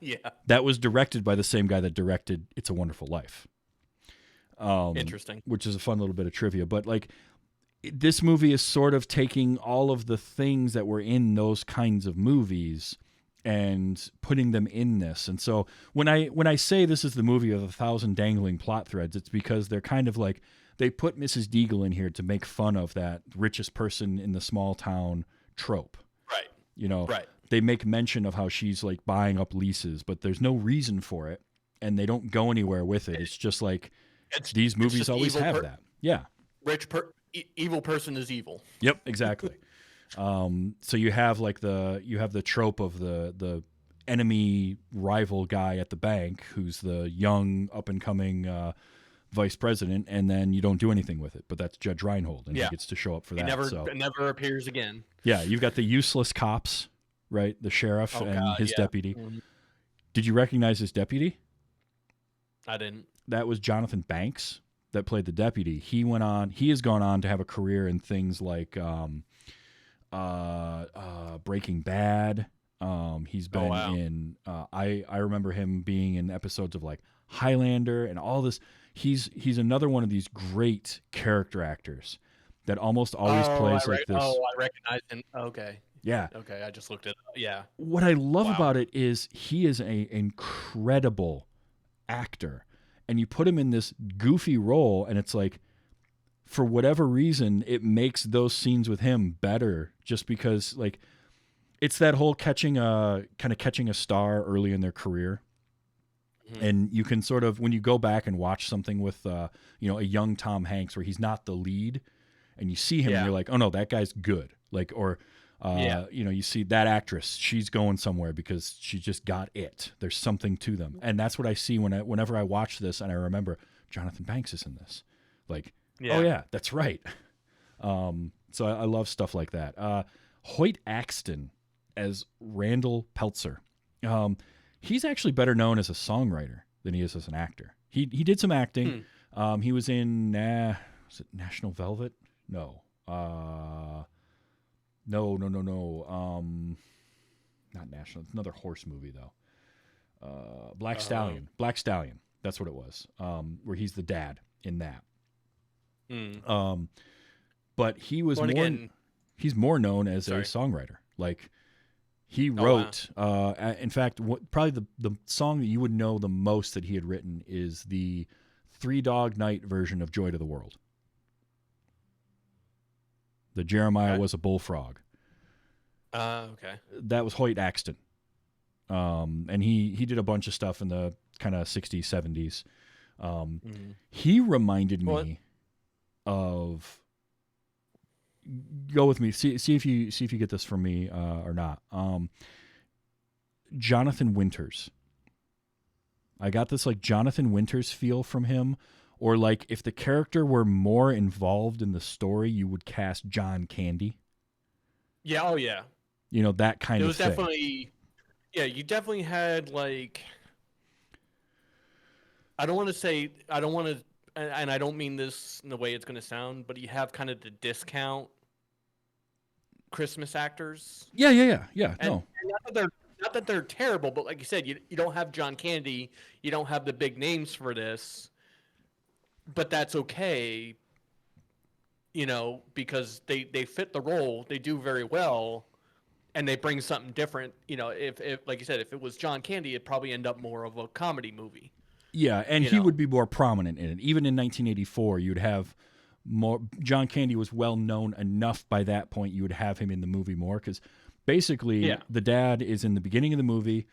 Yeah, that was directed by the same guy that directed It's a Wonderful Life. Interesting. Which is a fun little bit of trivia, but like, this movie is sort of taking all of the things that were in those kinds of movies and putting them in this. And so when I say this is the movie of 1,000 dangling plot threads, it's because they're kind of like they put Mrs. Deagle in here to make fun of that richest person in the small town trope. Right. You know, Right. they make mention of how she's like buying up leases, but there's no reason for it, and they don't go anywhere with it. It's just like these movies always have that. Yeah. Evil person is evil. Yep, exactly. So you have like the trope of the enemy rival guy at the bank who's the young up and coming vice president, and then you don't do anything with it. But that's Judge Reinhold, and he gets to show up for that. It never appears again. Yeah, you've got the useless cops, right? The sheriff and his deputy. Mm-hmm. Did you recognize his deputy? I didn't. That was Jonathan Banks that played the deputy. He has gone on to have a career in things like Breaking Bad. He's been in I remember him being in episodes of like Highlander and all this. He's another one of these great character actors that almost always plays like this. Oh, I recognize him. Okay. Yeah. Okay, I just looked it up. Yeah. What I love about it is he is an incredible actor, and you put him in this goofy role, and it's like, for whatever reason, it makes those scenes with him better, just because like it's that whole catching a star early in their career. Mm-hmm. And you can sort of, when you go back and watch something with a young Tom Hanks where he's not the lead, and you see him and you're like, oh no, that guy's good. Like, or you see that actress, she's going somewhere because she just got it. There's something to them. And that's what I see whenever I watch this, and I remember Jonathan Banks is in this. Like, oh yeah, that's right. So I love stuff like that. Hoyt Axton as Randall Peltzer. He's actually better known as a songwriter than he is as an actor. He did some acting. He was in was it National Velvet? No. No. Not National. It's another horse movie though. Black Stallion. Black Stallion. That's what it was. Where he's the dad in that. But he was he's more known as a songwriter. Like, he wrote, in fact, probably the song that you would know the most that he had written is the Three Dog Night version of Joy to the World. The Jeremiah was a bullfrog. Okay. That was Hoyt Axton. And he did a bunch of stuff in the kind of 60s, 70s. He reminded me of, go with me, see if you get this from me or not. Jonathan Winters. I got this like Jonathan Winters feel from him, or like if the character were more involved in the story, you would cast John Candy. Yeah, oh yeah. That kind of thing. It was definitely, you definitely had like, I don't want to, and I don't mean this in the way it's going to sound, but you have kind of the discount Christmas actors. Yeah. And not that they're terrible, but like you said, you don't have John Candy, you don't have the big names for this, but that's okay, because they fit the role, they do very well, and they bring something different. If like you said, if it was John Candy, it'd probably end up more of a comedy movie. Yeah, and he would be more prominent in it. Even in 1984, you'd have more. John Candy was well known enough by that point. You would have him in the movie more, because basically the dad is in the beginning of the movie.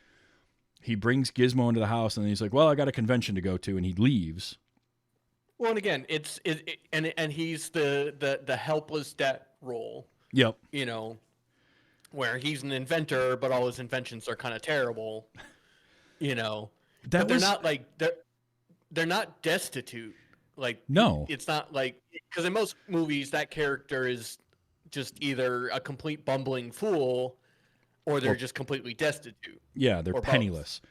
He brings Gizmo into the house, and then he's like, "Well, I got a convention to go to," and he leaves. Well, and again, and he's the helpless dad role. Yep. Where he's an inventor, but all his inventions are kind of terrible. They're not destitute. Like, no, it's not like, because in most movies that character is just either a complete bumbling fool, or they're just completely destitute. Yeah, they're penniless.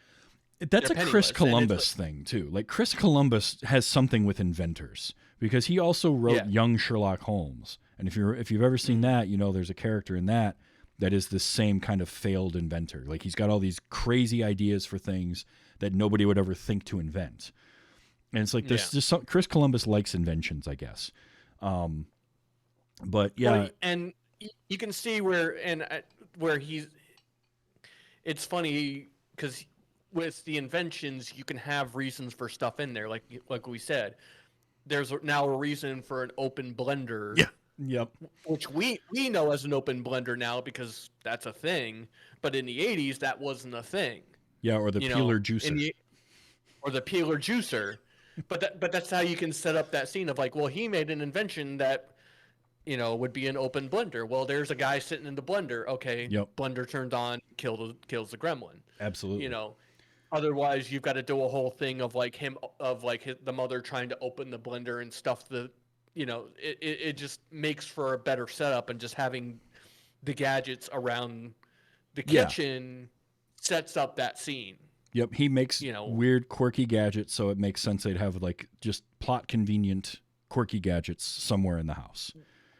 That's a Chris Columbus thing too. Like, Chris Columbus has something with inventors, because he also wrote Young Sherlock Holmes, and if you've ever seen that, there's a character in that is the same kind of failed inventor. Like, he's got all these crazy ideas for things that nobody would ever think to invent. And it's like, there's just some, Chris Columbus likes inventions, I guess. But yeah. Well, and you can see where it's funny, because with the inventions, you can have reasons for stuff in there. Like we said, there's now a reason for an open blender. Yeah. Yep. Which we know as an open blender now because that's a thing. But in the 80s, that wasn't a thing. Yeah, or the peeler juicer. Or the peeler juicer. But that's how you can set up that scene of like, well, he made an invention that, would be an open blender. Well, there's a guy sitting in the blender. Okay, blender turned on, kills the gremlin. Absolutely. Otherwise, you've got to do a whole thing of like the mother trying to open the blender and stuff. It just makes for a better setup, and just having the gadgets around the kitchen sets up that scene. Yep, he makes weird, quirky gadgets, so it makes sense they'd have like just plot convenient, quirky gadgets somewhere in the house.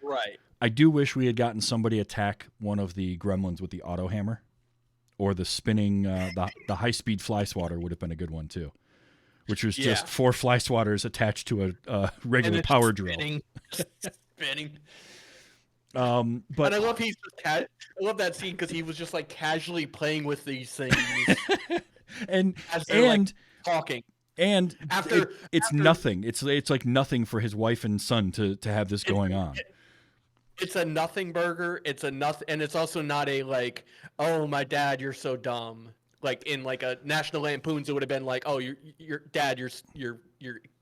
Right. I do wish we had gotten somebody attack one of the gremlins with the auto hammer, or the spinning, the high-speed fly swatter would have been a good one too, which was just 4 fly swatters attached to a regular power drill. Spinning. But and I love that scene because he was just like casually playing with these things, and like, talking. And it's nothing. It's like nothing for his wife and son to have this going on. It's a nothing burger. It's a nothing, and it's also not a like, oh my dad, you're so dumb. Like in like a National Lampoon's, it would have been like, oh, your dad, your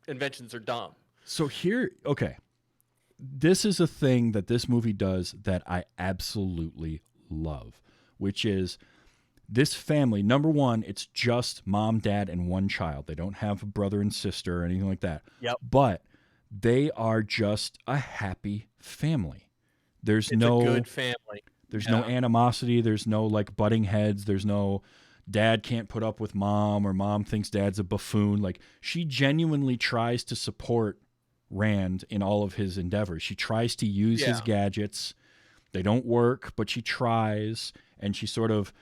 inventions are dumb. So here, okay, this is a thing that this movie does that I absolutely love, which is this family. Number one, it's just mom, dad, and one child. They don't have a brother and sister or anything like that. Yep. But they are just a happy family. It's a good family. There's no animosity. There's no like butting heads. There's no dad can't put up with mom, or mom thinks dad's a buffoon. Like, she genuinely tries to support Rand in all of his endeavors. She tries to use his gadgets. They don't work, but she tries, and she sort of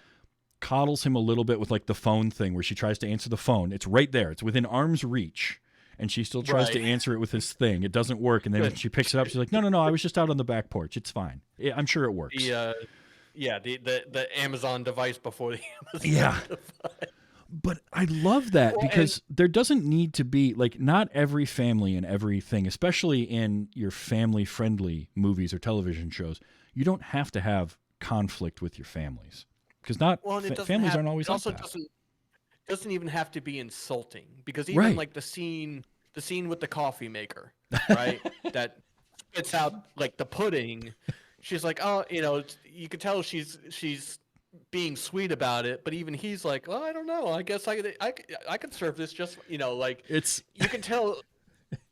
coddles him a little bit with like the phone thing where she tries to answer the phone. It's right there. It's within arm's reach. And she still tries to answer it with his thing. It doesn't work. And then when she picks it up, she's like, no, I was just out on the back porch. It's fine. I'm sure it works. The Amazon device before the Amazon device. But I love that because there doesn't need to be, like, not every family and everything, especially in your family-friendly movies or television shows, you don't have to have conflict with your families. Because families aren't always like that. Doesn't even have to be insulting, because even like the scene with the coffee maker, right? that spits out like the pudding. She's like, oh, you can tell she's being sweet about it, but even he's like, well, I don't know. I guess I could serve this just, like you can tell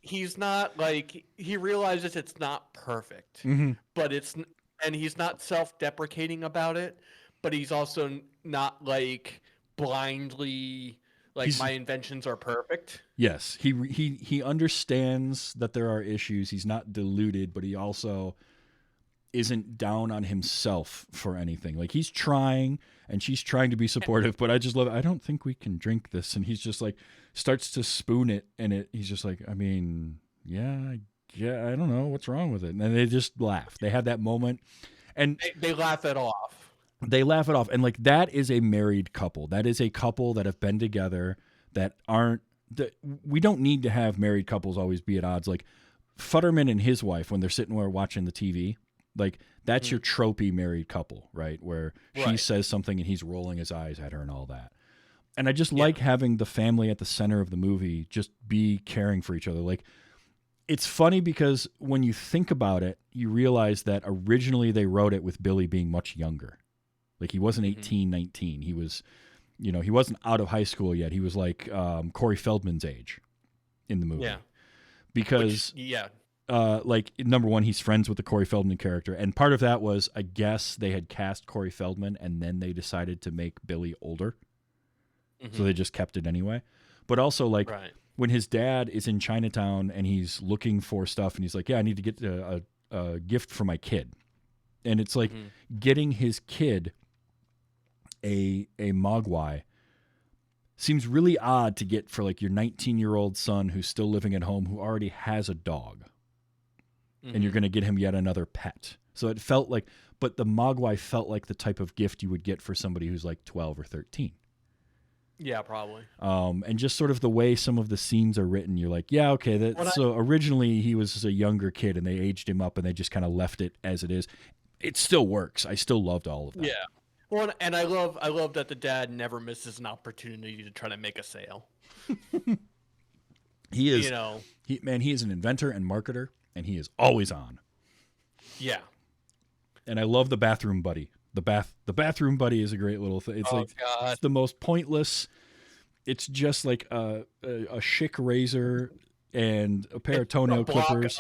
he's not like, he realizes it's not perfect, but and he's not self-deprecating about it, but he's also not like blindly like my inventions are perfect. Yes, he understands that there are issues. He's not deluded, but he also isn't down on himself for anything. Like, he's trying, and she's trying to be supportive, but I just love it. I don't think we can drink this. And he's just like, starts to spoon it, and he's just like, I mean, I don't know what's wrong with it. And then they just laugh. They have that moment, and they laugh it off. They laugh it off. And like, that is a married couple. That is a couple that have been together we don't need to have married couples always be at odds. Like Futterman and his wife, when they're sitting there watching the TV, like, that's your tropey married couple, right? Where she says something and he's rolling his eyes at her and all that. And I just like having the family at the center of the movie just be caring for each other. Like, it's funny because when you think about it, you realize that originally they wrote it with Billy being much younger. Like, he wasn't 18, 19. He was, he wasn't out of high school yet. He was like Corey Feldman's age in the movie. Yeah. Because, like, number one, he's friends with the Corey Feldman character. And part of that was, I guess, they had cast Corey Feldman and then they decided to make Billy older. So they just kept it anyway. But also, like, when his dad is in Chinatown and he's looking for stuff and he's like, I need to get a gift for my kid. And it's like getting his kid a Mogwai seems really odd to get for like your 19-year-old son who's still living at home, who already has a dog, and you're going to get him yet another pet. So it felt like, but the Mogwai felt like the type of gift you would get for somebody who's like 12 or 13. Yeah, probably. And just sort of the way some of the scenes are written, you're like, yeah, okay. So originally he was a younger kid, and they aged him up, and they just kind of left it as it is. It still works. I still loved all of that. Yeah. Well, and I love that the dad never misses an opportunity to try to make a sale. He is, you know, he is an inventor and marketer, and he is always on. Yeah. And I love the bathroom buddy. The bathroom buddy is a great little thing. It's it's the most pointless. It's just like a chic razor and a pair of toenail clippers.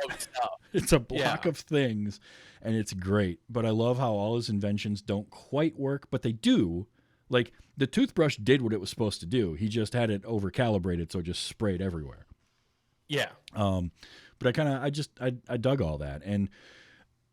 It's a block of things, and it's great. But I love how all his inventions don't quite work, but they do. Like, the toothbrush did what it was supposed to do. He just had it over calibrated, so it just sprayed everywhere. Yeah. But I dug all that, and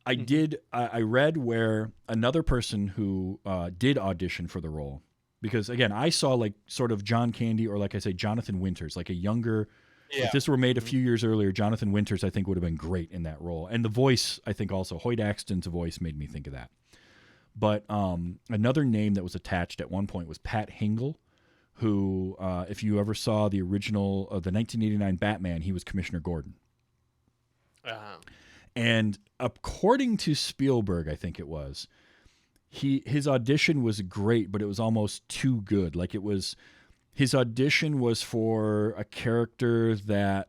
I read where another person who did audition for the role, because again, I saw like sort of John Candy, or like I say, Jonathan Winters, like a younger. Yeah. If this were made a few years earlier, Jonathan Winters, I think, would have been great in that role. And the voice, I think also, Hoyt Axton's voice made me think of that. But another name that was attached at one point was Pat Hingle, who, if you ever saw the original, the 1989 Batman, he was Commissioner Gordon. Uh-huh. And according to Spielberg, I think it was, his audition was great, but it was almost too good. Like, his audition was for a character that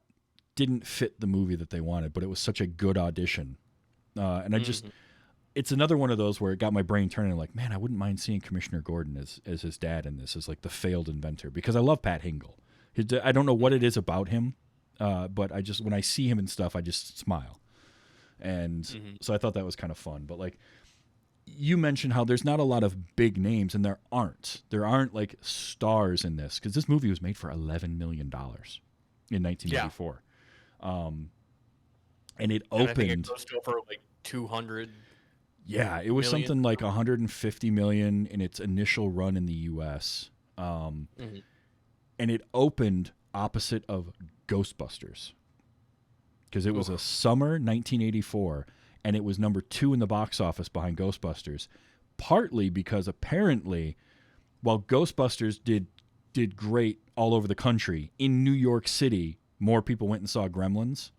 didn't fit the movie that they wanted, but it was such a good audition. And I just, it's another one of those where it got my brain turning, like, man, I wouldn't mind seeing Commissioner Gordon as his dad in this, as like the failed inventor, because I love Pat Hingle. I don't know what it is about him, but when I see him and stuff, I just smile. And so I thought that was kind of fun. But like, you mentioned how there's not a lot of big names, and there aren't like stars in this, because this movie was made for $11 million in 1984. And it opened. And I think it goes to over like 200. Yeah, it was million. Something like 150 million in its initial run in the U.S. And it opened opposite of Ghostbusters, because it was a summer 1984. And it was number 2 in the box office behind Ghostbusters, partly because apparently, while Ghostbusters did great all over the country, in New York City, more people went and saw Gremlins,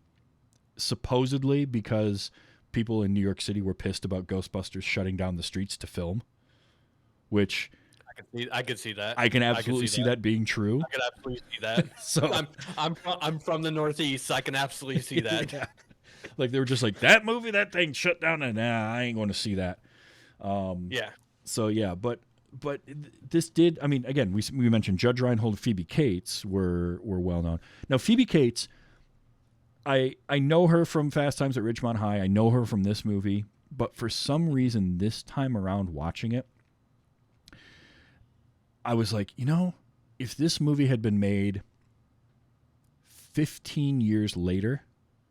supposedly because people in New York City were pissed about Ghostbusters shutting down the streets to film, which I could see that. I can absolutely see that being true. I can absolutely see that. So I'm from the Northeast. So I can absolutely see that. Yeah. Like, they were just like, that movie, that thing shut down, and I ain't going to see that. Yeah. So yeah, but this did. I mean, again, we mentioned Judge Reinhold, Phoebe Cates were well known. Now, Phoebe Cates, I know her from Fast Times at Ridgemont High. I know her from this movie, but for some reason, this time around watching it, I was like, if this movie had been made 15 years later,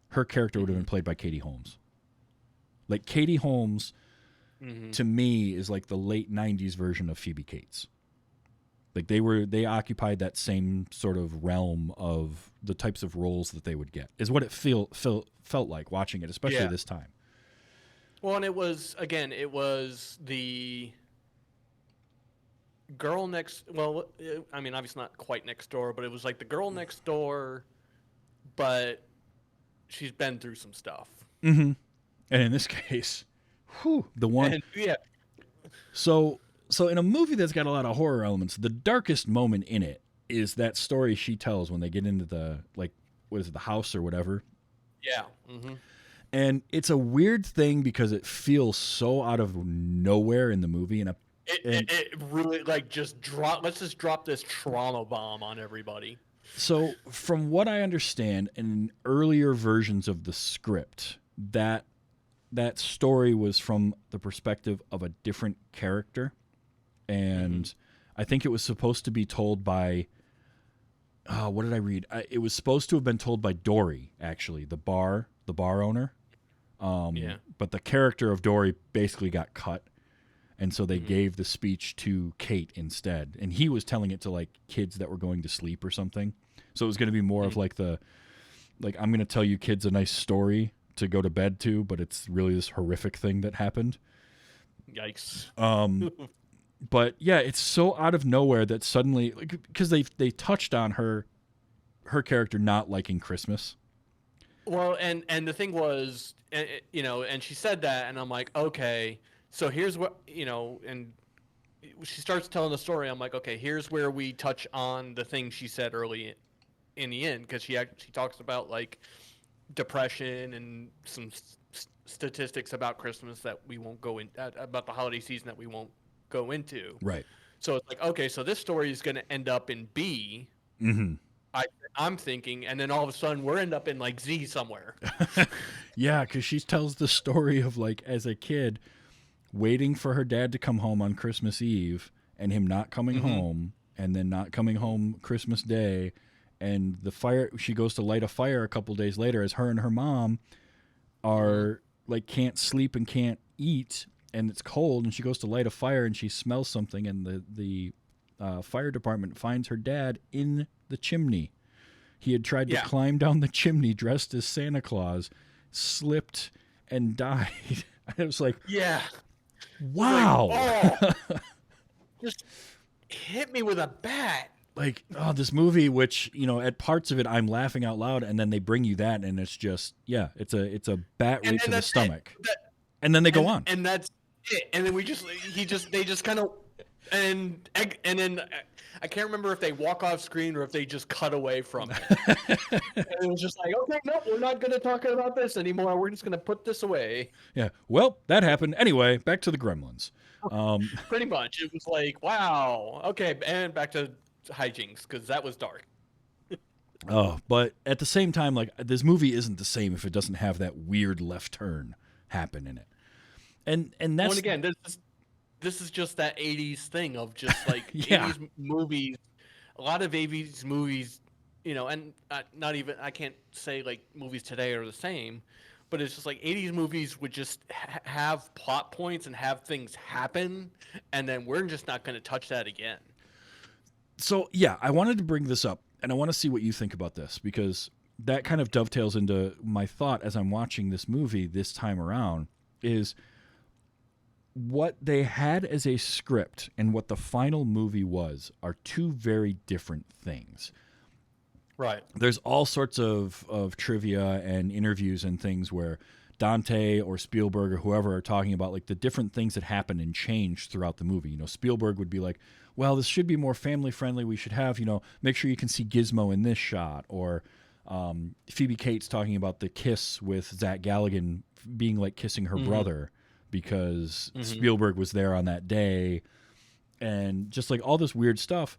her character would have been played by Katie Holmes. Like, Katie Holmes, to me, is like the late 90s version of Phoebe Cates. Like, they occupied that same sort of realm of the types of roles that they would get, is what it felt like watching it, especially this time. Well, and it was the girl next, well, I mean, obviously not quite next door, but it was like the girl next door, but she's been through some stuff. And in this case, the one. And, yeah. So in a movie that's got a lot of horror elements, the darkest moment in it is that story she tells when they get into the, like, what is it, the house or whatever. Yeah. And it's a weird thing because it feels so out of nowhere in the movie. And it really, like, let's just drop this trauma bomb on everybody. So, from what I understand, in earlier versions of the script, that story was from the perspective of a different character, and I think it was supposed to be told by. What did I read? It was supposed to have been told by Dory, actually, the bar owner. But the character of Dory basically got cut, and so they gave the speech to Kate instead, and he was telling it to like kids that were going to sleep or something. So it was going to be more of like I'm going to tell you kids a nice story to go to bed to, but it's really this horrific thing that happened. Yikes. But yeah, it's so out of nowhere that suddenly, because they touched on her character not liking Christmas. Well, and the thing was, and she said that, and I'm like, okay, so here's what, and she starts telling the story. I'm like, okay, here's where we touch on the thing she said early in the end, because she talks about like depression and some statistics about Christmas that we won't go in about the holiday season that we won't go into. Right. So it's like, okay, so this story is going to end up in B. Mm-hmm. I'm thinking, and then all of a sudden we're end up in like Z somewhere. Yeah, because she tells the story of like as a kid waiting for her dad to come home on Christmas Eve and him not coming home, and then not coming home Christmas Day, and the fire. She goes to light a fire a couple days later as her and her mom are like can't sleep and can't eat, and it's cold, and she goes to light a fire and she smells something, and the fire department finds her dad in the chimney. He had tried to climb down the chimney dressed as Santa Claus, slipped, and died. I was like, wow. Like, oh, just hit me with a bat. Like, oh, this movie, which, at parts of it I'm laughing out loud, and then they bring you that, and it's just, it's a bat right to the stomach. And then they go on. And that's it. And then they just kind of, and then I can't remember if they walk off screen or if they just cut away from it. And it was just like, okay, no, we're not going to talk about this anymore. We're just going to put this away. Yeah. Well, that happened. Anyway, back to the Gremlins. Pretty much. It was like, wow. Okay. And back to hijinks, because that was dark. Oh, but at the same time, like, this movie isn't the same if it doesn't have that weird left turn happen in it. And that's... Well, again, this is just that 80s thing of just like 80s movies. A lot of 80s movies, and not even, I can't say like movies today are the same, but it's just like 80s movies would just have plot points and have things happen, and then we're just not going to touch that again. So, yeah, I wanted to bring this up, and I want to see what you think about this, because that kind of dovetails into my thought as I'm watching this movie this time around, is what they had as a script and what the final movie was are two very different things. Right. There's all sorts of trivia and interviews and things where Dante or Spielberg or whoever are talking about like the different things that happen and change throughout the movie. Spielberg would be like, well, this should be more family friendly. We should have, make sure you can see Gizmo in this shot. Or Phoebe Cates talking about the kiss with Zach Galligan being like kissing her brother, because Spielberg was there on that day, and just like all this weird stuff.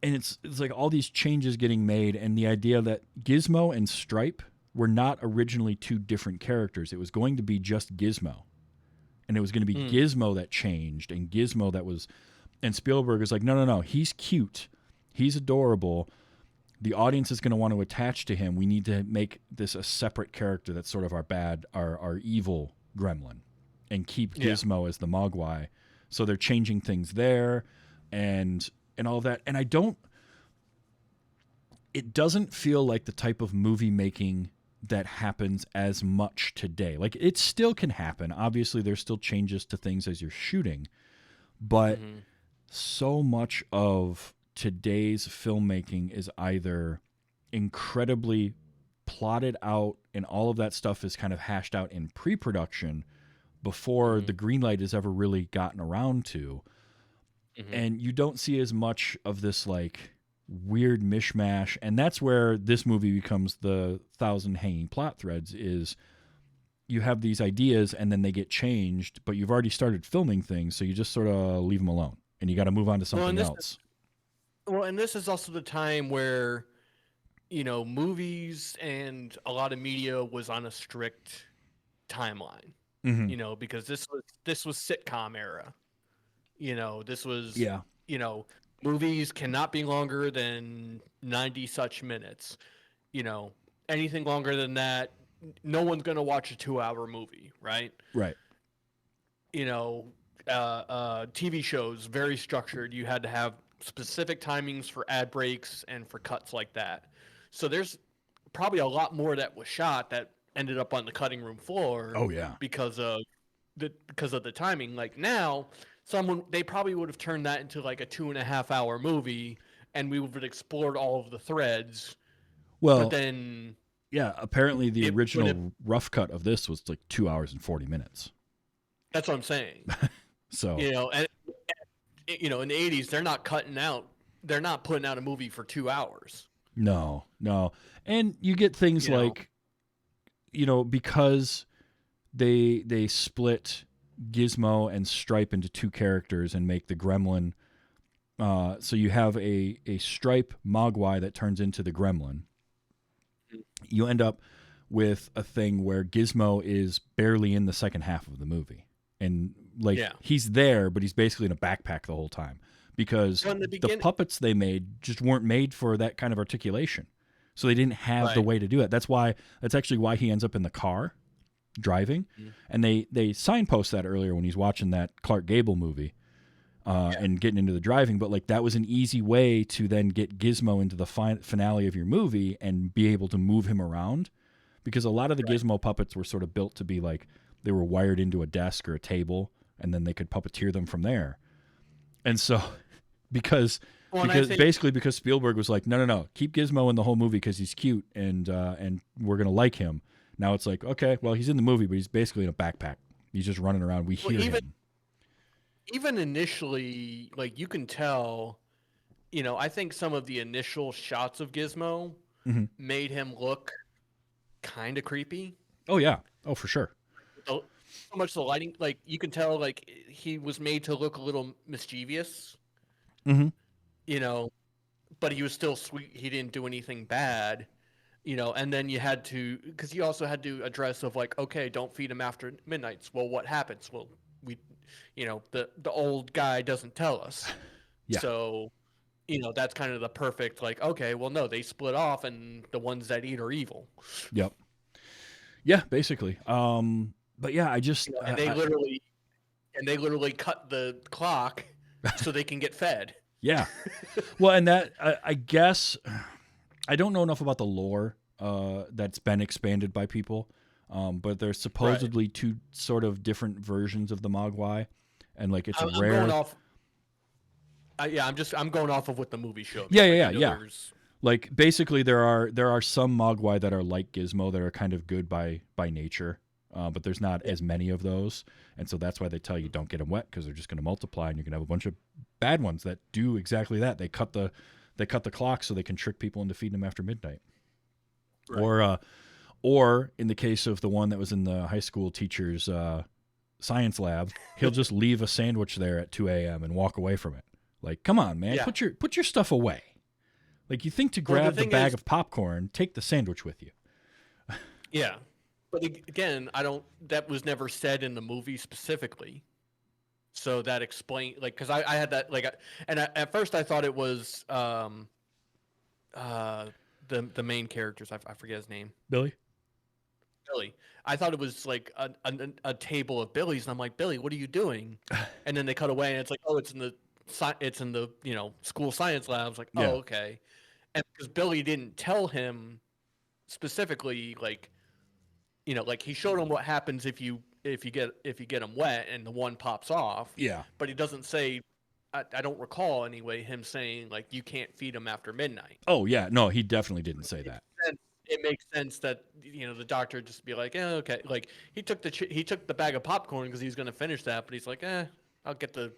And it's like all these changes getting made, and the idea that Gizmo and Stripe were not originally two different characters. It was going to be just Gizmo. And it was going to be Gizmo that changed, and Gizmo that was... And Spielberg is like, no, he's cute. He's adorable. The audience is going to want to attach to him. We need to make this a separate character that's sort of our evil gremlin, and keep Gizmo as the Mogwai. So they're changing things there and all of that. And it doesn't feel like the type of movie making that happens as much today. Like, it still can happen. Obviously, there's still changes to things as you're shooting, but so much of today's filmmaking is either incredibly plotted out, and all of that stuff is kind of hashed out in pre-production before the green light has ever really gotten around to. And you don't see as much of this like weird mishmash. And that's where this movie becomes the 1,000 hanging plot threads, is you have these ideas and then they get changed, but you've already started filming things. So you just sort of leave them alone, and you got to move on to something else. And this is also the time where, movies and a lot of media was on a strict timeline, because this was sitcom era. This was, movies cannot be longer than 90 such minutes. Anything longer than that, no one's going to watch a 2-hour movie, right? Right. TV shows, very structured. You had to have specific timings for ad breaks and for cuts like that. So there's probably a lot more that was shot that ended up on the cutting room floor. Oh yeah. Because of the timing. Like now, they probably would have turned that into like a 2.5 hour movie, and we would have explored all of the threads. Well, but then yeah, apparently the it would have, original rough cut of this was like 2 hours and 40 minutes. that's what I'm saying. So And in the 80s, they're not putting out a movie for 2 hours. no. And you get things like, because they split Gizmo and Stripe into two characters and make the Gremlin. So you have a Stripe Mogwai that turns into the Gremlin. You end up with a thing where Gizmo is barely in the second half of the movie. And he's there, but he's basically in a backpack the whole time because the puppets they made just weren't made for that kind of articulation. So they didn't have the way to do it. That's actually why he ends up in the car driving. And they signpost that earlier when he's watching that Clark Gable movie and getting into the driving. But like that was an easy way to then get Gizmo into the finale of your movie and be able to move him around, because a lot of the Gizmo puppets were sort of built to be like they were wired into a desk or a table, and then they could puppeteer them from there. And so because Spielberg was like, no, keep Gizmo in the whole movie because he's cute and we're gonna like him. Now it's like, okay, well, he's in the movie, but he's basically in a backpack. He's just running around. We hear him. Even initially, like you can tell, I think some of the initial shots of Gizmo made him look kind of creepy. Oh yeah, oh for sure. So much the lighting, like you can tell, like he was made to look a little mischievous. But he was still sweet. He didn't do anything bad. And then you had to, because you also had to address of like, okay, don't feed him after midnights. Well, what happens? Well, the old guy doesn't tell us. Yeah. So, that's kind of the perfect, like, okay, well, no, they split off and the ones that eat are evil. Yep. Yeah, basically. But yeah, I just, and they literally cut the clock so they can get fed. Yeah. Well, and that, I guess, I don't know enough about the lore that's been expanded by people, but there's supposedly two sort of different versions of the Mogwai, and like it's rare. I'm going off of what the movie showed. Yeah. Like basically, there are some Mogwai that are like Gizmo that are kind of good by nature, but there's not as many of those, and so that's why they tell you don't get them wet because they're just going to multiply, and you're going to have a bunch of bad ones that do exactly that. They cut the clock so they can trick people into feeding them after midnight. Right. Or in the case of the one that was in the high school teacher's science lab, he'll just leave a sandwich there at 2 a.m. and walk away from it. Like, come on, man, put your stuff away. Like, you think to grab the bag of popcorn, take the sandwich with you. Yeah. But again, that was never said in the movie specifically. So that explained, like, because I had that, like, at first I thought it was the main characters. I forget his name. Billy. I thought it was like a table of Billy's, and I'm like, Billy, what are you doing? And then they cut away, and it's like, oh, it's in the school science labs. Like, oh, okay. And because Billy didn't tell him specifically, like, like he showed him what happens if you get them wet and the one pops off. Yeah. But he doesn't say. I don't recall anyway him saying like you can't feed them after midnight. Oh yeah, no, he definitely didn't say that. It makes sense that the doctor just be like, okay, like he took the bag of popcorn because he was going to finish that, but he's like, I'll get the.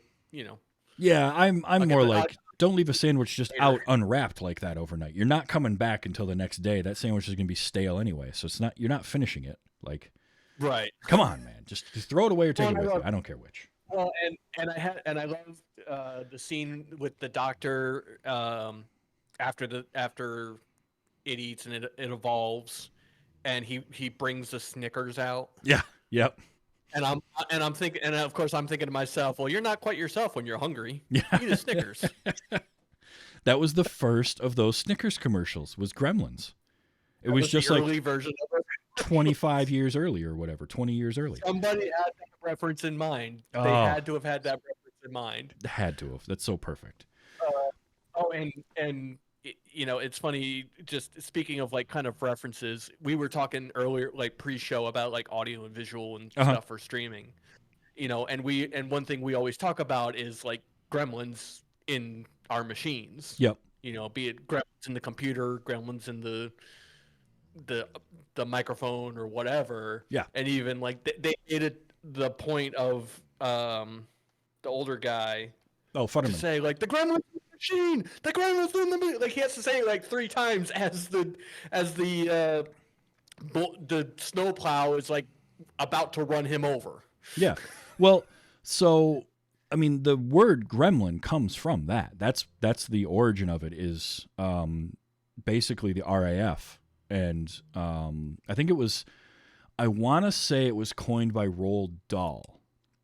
Yeah, I'm more like, don't leave a sandwich just out unwrapped like that overnight. You're not coming back until the next day. That sandwich is going to be stale anyway, so you're not finishing it. Like, right? Come on, man, just throw it away or take it with you. I don't care which. Well, and I loved the scene with the doctor after it eats and it evolves, and he brings the Snickers out. Yeah. Yep. And I'm thinking, and of course I'm thinking to myself, well, you're not quite yourself when you're hungry. Yeah. Eat a Snickers. That was the first of those Snickers commercials. Was Gremlins. It was just the like early version of it. 25 years earlier or whatever, 20 years earlier. Somebody had that reference in mind. They had to have had that reference in mind. Had to have. That's so perfect. And it's funny, just speaking of like kind of references, we were talking earlier, like pre-show, about like audio and visual and stuff for streaming. and one thing we always talk about is like gremlins in our machines. Yep. Be it gremlins in the computer, gremlins in the microphone or whatever. Yeah. And even like they made it the point of the older guy to Futterman. say like the gremlins in the machine, the gremlins in the machine. Like he has to say it like 3 times as the snowplow is like about to run him over. Yeah. Well, so I mean, the word gremlin comes from that. That's the origin of it, is basically the RAF. And I think I want to say it was coined by Roald Dahl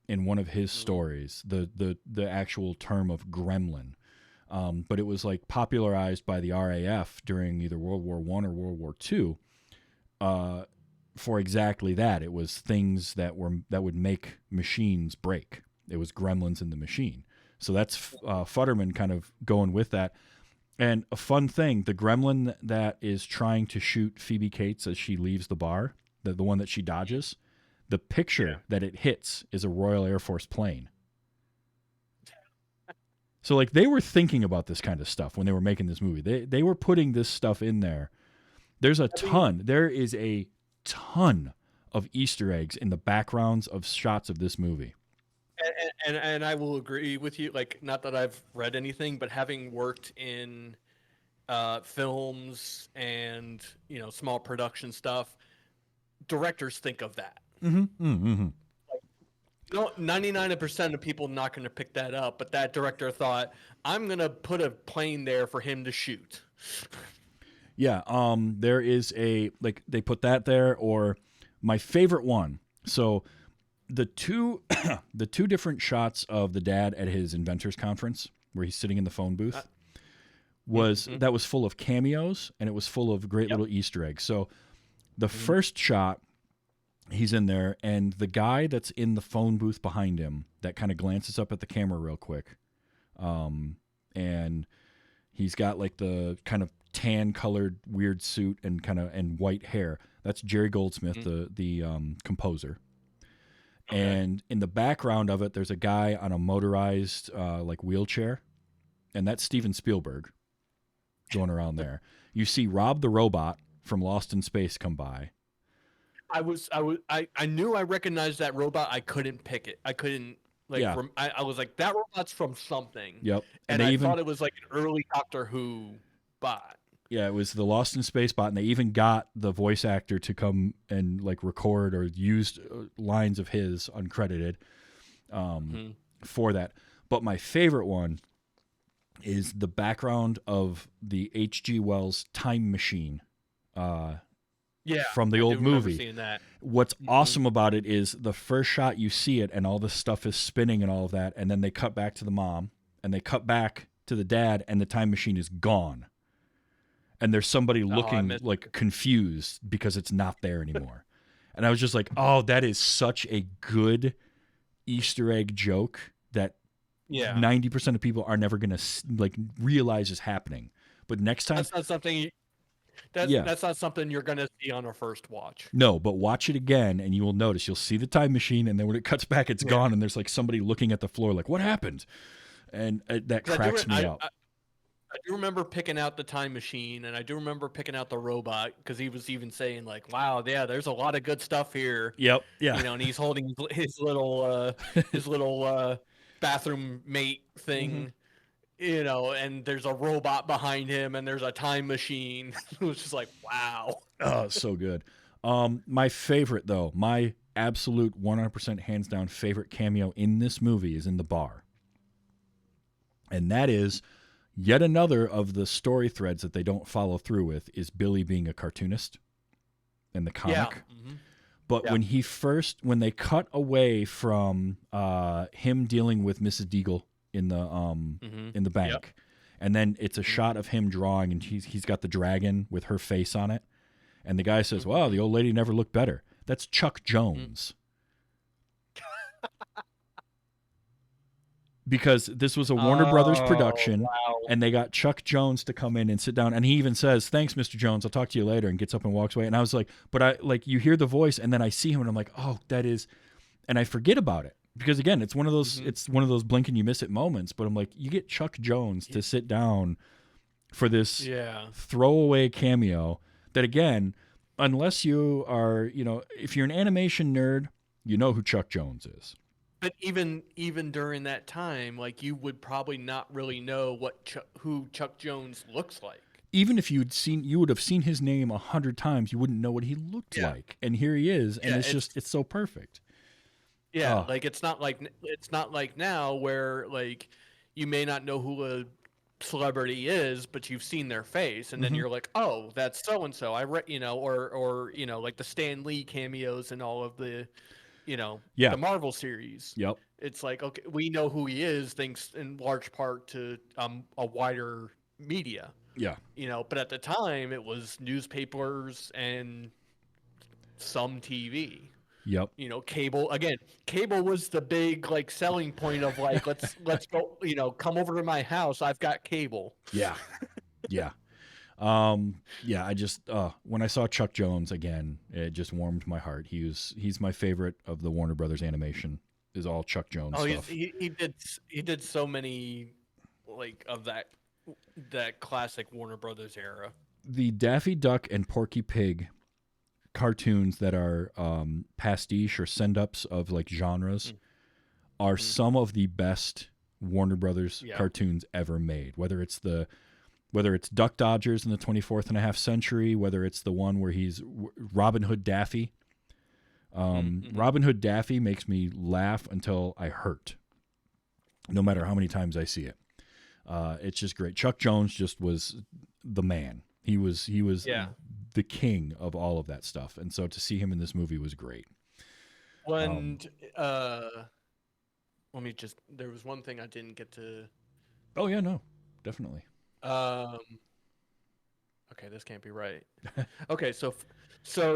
in one of his stories, the actual term of gremlin. But it was like popularized by the RAF during either World War I or World War II for exactly that. It was things that would make machines break. It was gremlins in the machine. So that's Futterman kind of going with that. And a fun thing, the gremlin that is trying to shoot Phoebe Cates as she leaves the bar, the one that she dodges, the picture that it hits is a Royal Air Force plane. So like they were thinking about this kind of stuff when they were making this movie. They were putting this stuff in there. There is a ton of Easter eggs in the backgrounds of shots of this movie. And I will agree with you. Like, not that I've read anything, but having worked in films and small production stuff, directors think of that. Mm-hmm. Mm-hmm. 99% of people not going to pick that up, but that director thought, I'm going to put a plane there for him to shoot. Yeah. There is they put that there, or my favorite one. So the two different shots of the dad at his inventors conference where he's sitting in the phone booth that was full of cameos, and it was full of great little Easter eggs. So the first shot, he's in there, and the guy that's in the phone booth behind him that kind of glances up at the camera real quick, and he's got like the kind of tan colored weird suit and white hair. That's Jerry Goldsmith, the composer. Okay. And in the background of it, there's a guy on a motorized like wheelchair, and that's Steven Spielberg going around there. You see Rob the robot from Lost in Space come by. I knew I recognized that robot. I couldn't pick it. I couldn't I was like, that robot's from something. Yep. And I thought it was like an early Doctor Who bot. Yeah, it was the Lost in Space bot, and they even got the voice actor to come and like record or used lines of his uncredited for that. But my favorite one is the background of the H.G. Wells Time Machine from the old movie. Seeing that. What's awesome about it is the first shot you see it and all the stuff is spinning and all of that, and then they cut back to the mom and they cut back to the dad and the time machine is gone. And there's somebody looking like confused because it's not there anymore. And I was just like, oh, that is such a good Easter egg joke that 90% of people are never going to like realize is happening. But next time, that's not something that's not something you're going to see on a first watch. No, but watch it again and you will notice. You'll see the time machine, and then when it cuts back, it's gone, and there's like somebody looking at the floor like, what happened? And that cracks me up. I do remember picking out the time machine, and I do remember picking out the robot, because he was even saying like, "Wow, yeah, there's a lot of good stuff here." Yep, yeah. And he's holding his little bathroom mate thing, and there's a robot behind him, and there's a time machine. It was just like, wow. Oh, so good. My favorite though, my absolute 100% hands down favorite cameo in this movie is in the bar, and that is. Yet another of the story threads that they don't follow through with is Billy being a cartoonist in the comic. Yeah. But when they cut away from him dealing with Mrs. Deagle in the bank, and then it's a shot of him drawing, and he's got the dragon with her face on it, and the guy says, "Wow, the old lady never looked better." That's Chuck Jones. Because this was a Warner Brothers production, and they got Chuck Jones to come in and sit down. And he even says, "Thanks, Mr. Jones. I'll talk to you later," and gets up and walks away. And I was like, but you hear the voice, and then I see him, and I'm like, oh, that is, and I forget about it. because again, it's one of those Mm-hmm. it's one of those blink and you miss it moments. But I'm like, you get Chuck Jones to sit down for this throwaway cameo that, again, unless you are, if you're an animation nerd, you know who Chuck Jones is. But even during that time, like, you would probably not really know who Chuck Jones looks like. Even if you would have seen his name 100 times, you wouldn't know what he looked like. And here he is, and it's so perfect. Yeah, like it's not like now where, like, you may not know who a celebrity is, but you've seen their face, and then you're like, oh, that's so and so. I read, or like the Stan Lee cameos and all of the, the Marvel series. Yep. It's like, okay, we know who he is, thanks in large part to a wider media. Yeah. But at the time it was newspapers and some TV. Yep. Cable was the big, like, selling point of, like, let's go, come over to my house. I've got cable. Yeah. Yeah. I just, when I saw Chuck Jones again, it just warmed my heart. He's my favorite of the Warner Brothers animation, is all Chuck Jones stuff. He did so many, like, of that classic Warner Brothers era. The Daffy Duck and Porky Pig cartoons that are pastiche or send-ups of, like, genres are some of the best Warner Brothers cartoons ever made. Whether it's Duck Dodgers in the 24th and a half century, whether it's the one where he's Robin Hood Daffy. Robin Hood Daffy makes me laugh until I hurt, no matter how many times I see it. It's just great. Chuck Jones just was the man. He was the king of all of that stuff, and so to see him in this movie was great. There was one thing I didn't get to. Oh yeah, no, definitely. Okay, this can't be right. Okay, so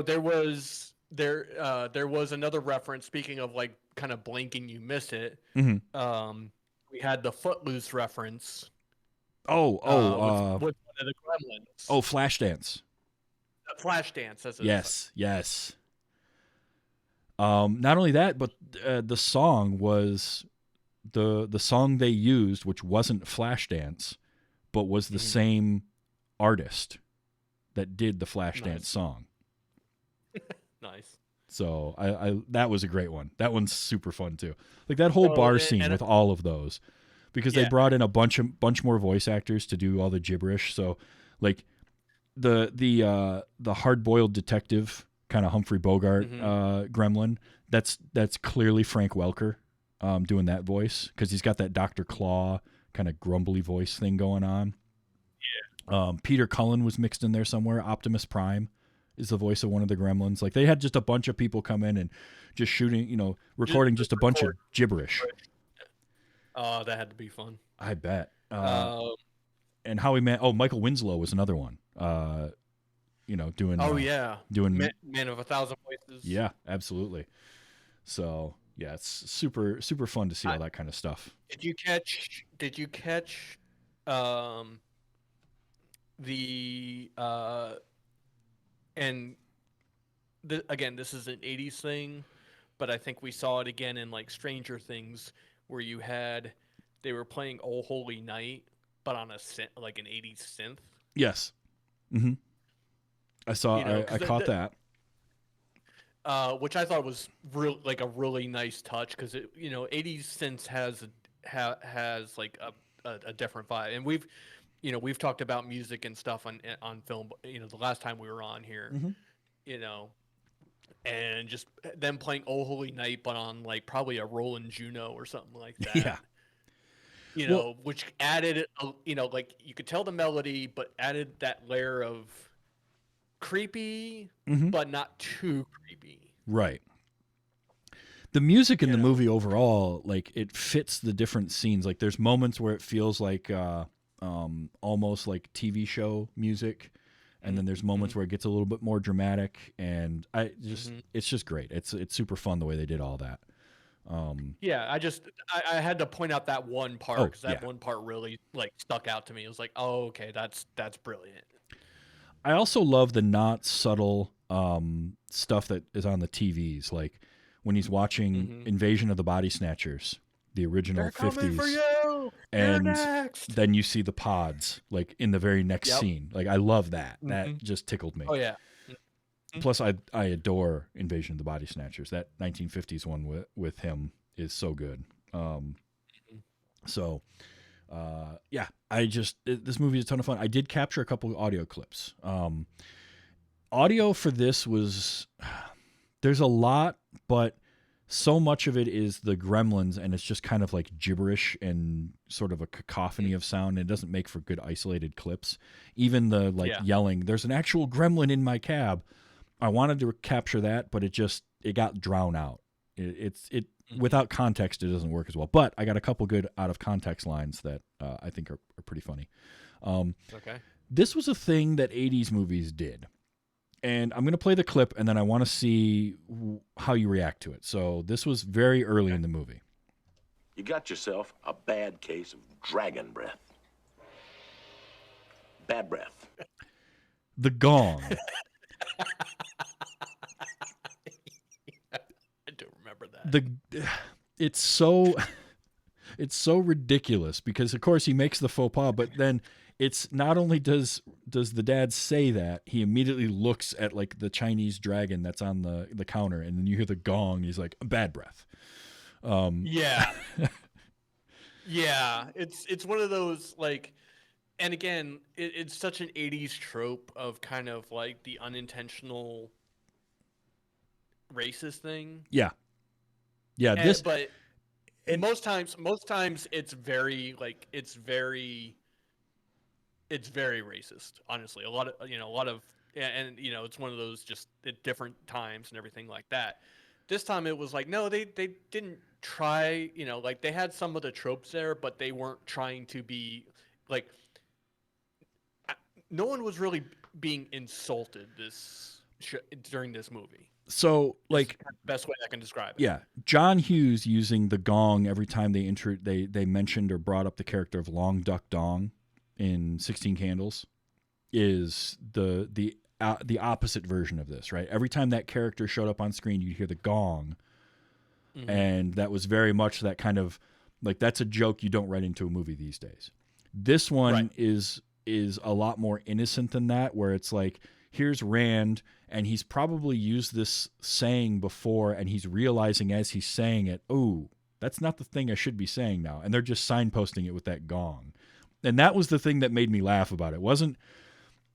there was another reference. Speaking of, like, kind of blinking, you miss it. Mm-hmm. We had the Footloose reference. With one of the Gremlins. Oh, Flashdance. Flashdance. That's Yes. Not only that, but the song was the song they used, which wasn't Flashdance, but was the same artist that did the Flashdance song. Nice. So I that was a great one. That one's super fun too. Like that whole bar scene with all of those, because they brought in a bunch more voice actors to do all the gibberish. So, like the hard-boiled detective kind of Humphrey Bogart gremlin, that's clearly Frank Welker doing that voice, because he's got that Dr. Claw kind of grumbly voice thing going on. Peter Cullen was mixed in there somewhere. Optimus Prime is the voice of one of the Gremlins. Like, they had just a bunch of people come in and just shooting, recording just a bunch of gibberish. Oh, that had to be fun. I bet. And Michael Winslow was another one. Doing. Doing Man of a Thousand Voices. Yeah, absolutely. So yeah, it's super super fun to see all that kind of stuff. Did you catch? Again, this is an '80s thing, but I think we saw it again in, like, Stranger Things, where they were playing "Oh Holy Night," but on an '80s synth. Yes. Mm-hmm. I saw. I caught that. Which I thought was a really nice touch, because '80s synths has like a different vibe, and we've talked about music and stuff on film. The last time we were on here, and just them playing "Oh Holy Night," but on, like, probably a Roland Juno or something like that. Yeah. Which added, like, you could tell the melody, but added that layer of creepy, but not too creepy. Right. The music in the movie overall, like, it fits the different scenes. Like, there's moments where it feels like almost like TV show music, and then there's moments where it gets a little bit more dramatic, and it's just great. It's super fun the way they did all that. I had to point out that one part, because that one part really, like, stuck out to me. It was like, oh, okay, that's brilliant. I also love the not subtle stuff that is on the TVs, like when he's watching Invasion of the Body Snatchers, the original They're coming 50s. for you. And You're next. then you see the pods like in the very next scene. Like I love that. That just tickled me. Oh yeah. Plus I adore Invasion of the Body Snatchers. That 1950s one with him is so good. Yeah, this movie is a ton of fun. I did capture a couple of audio clips. Audio for this was, there's a lot, but so much of it is the Gremlins, and it's just kind of like gibberish and sort of a cacophony of sound. And it doesn't make for good isolated clips. Even the yelling, there's an actual gremlin in my cab. I wanted to capture that, but it got drowned out. It without context, it doesn't work as well. But I got a couple good out of context lines that I think are pretty funny. Okay. This was a thing that 80s movies did. And I'm going to play the clip, and then I want to see how you react to it. So this was very early in the movie. You got yourself a bad case of dragon breath. Bad breath. The gong. I do remember that. It's so ridiculous because, of course, he makes the faux pas, but then it's not only does the dad say that, he immediately looks at like the Chinese dragon that's on the counter, and then you hear the gong. He's like, bad breath. Yeah. Yeah. It's one of those like, and again, it's such an 80s trope of kind of like the unintentional racist thing. Yeah. But most times it's very racist, honestly. A lot of, and it's one of those just at different times and everything like that. This time it was like, no, they didn't try, like they had some of the tropes there, but they weren't trying to be like, no one was really being insulted during this movie. So like kind of the best way I can describe it. Yeah. John Hughes using the gong every time they mentioned or brought up the character of Long Duck Dong in 16 Candles is the opposite version of this, right? Every time that character showed up on screen, you'd hear the gong. And that was very much that kind of like, that's a joke you don't write into a movie these days. This one is a lot more innocent than that, where it's like, here's Rand, and he's probably used this saying before, and he's realizing as he's saying it, oh, that's not the thing I should be saying now. And they're just signposting it with that gong. And that was the thing that made me laugh about it.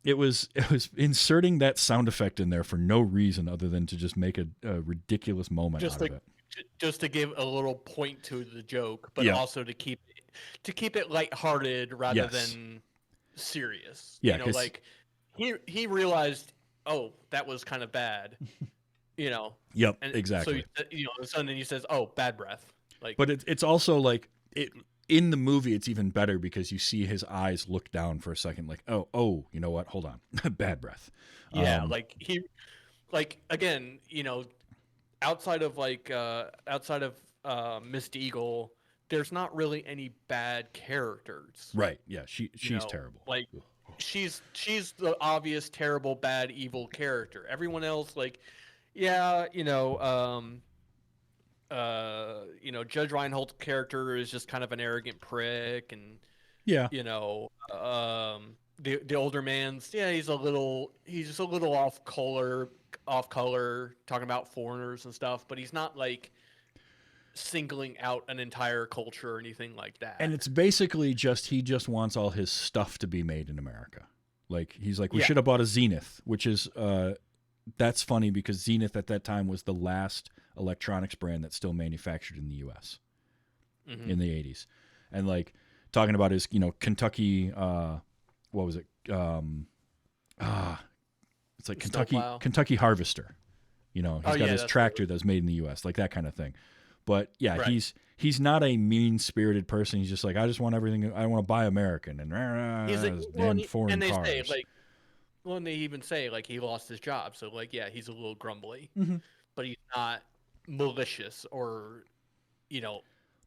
It was inserting that sound effect in there for no reason other than to just make a ridiculous moment out of it. Just to give a little point to the joke, but also to keep it lighthearted rather than serious. Yeah, like he realized, oh, that was kind of bad. Yep, and exactly. So then he says, oh, bad breath. Like, but it's also like it in the movie. It's even better because you see his eyes look down for a second, like, oh, you know what? Hold on, bad breath. Yeah, again, outside of Misty Eagle, there's not really any bad characters. Right. Yeah. She's terrible. Like, she's the obvious terrible, bad, evil character. Everyone else, like, Judge Reinhold's character is just kind of an arrogant prick, and the older man's he's just a little off color, talking about foreigners and stuff, but he's not like singling out an entire culture or anything like that. And it's basically he just wants all his stuff to be made in America. Like, he's like, we should have bought a Zenith, which is that's funny because Zenith at that time was the last electronics brand that's still manufactured in the U.S. In the 80s. And like talking about his, Kentucky, what was it? It's like Kentucky Harvester. He's got his tractor that's made in the U.S., like that kind of thing. But he's not a mean-spirited person. He's just like, I just want everything. I want to buy American and foreign and they cars. Say, like, and they even say like he lost his job, so like he's a little grumbly, but he's not malicious or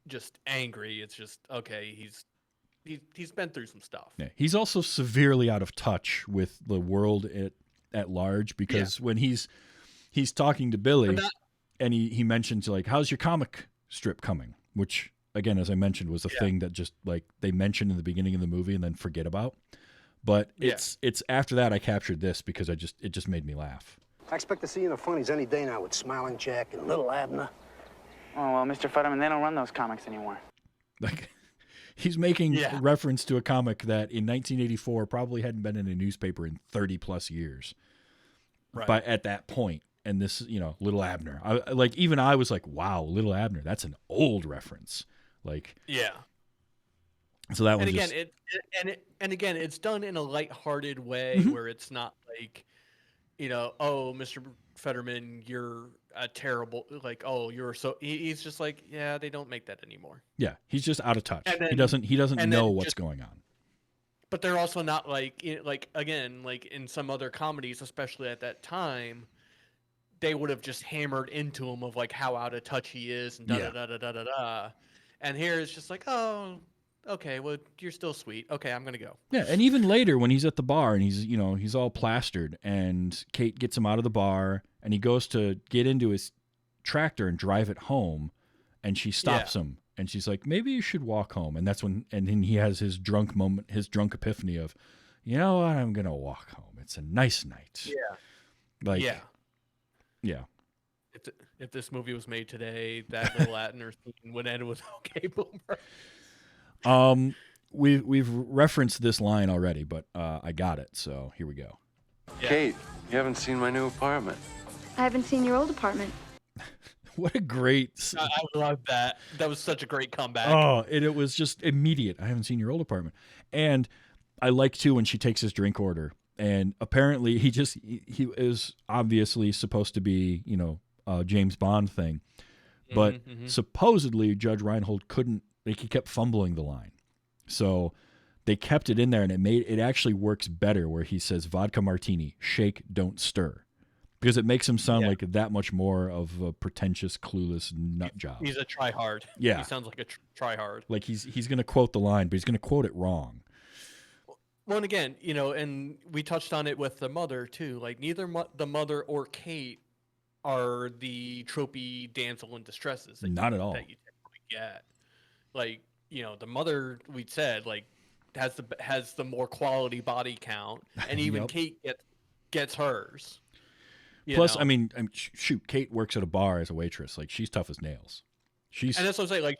just angry. It's just okay. He's been through some stuff. Yeah. He's also severely out of touch with the world at large because when he's talking to Billy, and he mentioned like, how's your comic strip coming? Which again, as I mentioned, was a thing that just like they mentioned in the beginning of the movie and then forget about. But it's after that I captured this because it just made me laugh. I expect to see you in the funnies any day now with Smiling Jack and Little Abner. Oh, well, Mr. Futterman, they don't run those comics anymore. Like, he's making reference to a comic that in 1984 probably hadn't been in a newspaper in 30 plus years. Right. But at that point, and this, Little Abner, even I was like, wow, Little Abner, that's an old reference. Like, yeah. So that was again, it's done in a lighthearted way where it's not like, oh, Mr. Fetterman, you're a terrible, like, oh, you're so. He's just like, yeah, they don't make that anymore. Yeah, he's just out of touch. Then, he doesn't know what's going on. But they're also not like again, like in some other comedies, especially at that time, they would have just hammered into him of like how out of touch he is and da da da da da da. And here it's just like, oh, okay, well, you're still sweet. Okay, I'm gonna go. Yeah, and even later when he's at the bar and he's all plastered, and Kate gets him out of the bar, and he goes to get into his tractor and drive it home, and she stops him, and she's like, maybe you should walk home. And that's when, and then he has his drunk moment, his drunk epiphany of, you know what, I'm gonna walk home. It's a nice night. Yeah. Like, yeah. If this movie was made today, that Little Abner scene would end with "Okay, Boomer." We've referenced this line already, but I got it, so here we go. Yeah. Kate, you haven't seen my new apartment. I haven't seen your old apartment. What a great! I love that. That was such a great comeback. Oh, it was just immediate. I haven't seen your old apartment, and I like too when she takes his drink order, and apparently he is obviously supposed to be James Bond thing, but supposedly Judge Reinhold couldn't. Like, he kept fumbling the line, so they kept it in there, and it actually works better where he says vodka martini, shake, don't stir, because it makes him sound like that much more of a pretentious, clueless nut job. He's a try-hard. Yeah, he sounds like a try-hard. Like he's going to quote the line, but he's going to quote it wrong. Well, and again, and we touched on it with the mother too. Like neither the mother or Kate are the tropey damsel in distresses. Not at all. That you typically get. Like, the mother, we said, like, has the more quality body count, and even Kate gets hers. Plus, I mean, shoot, Kate works at a bar as a waitress. Like, she's tough as nails. And that's what I'm saying. Like,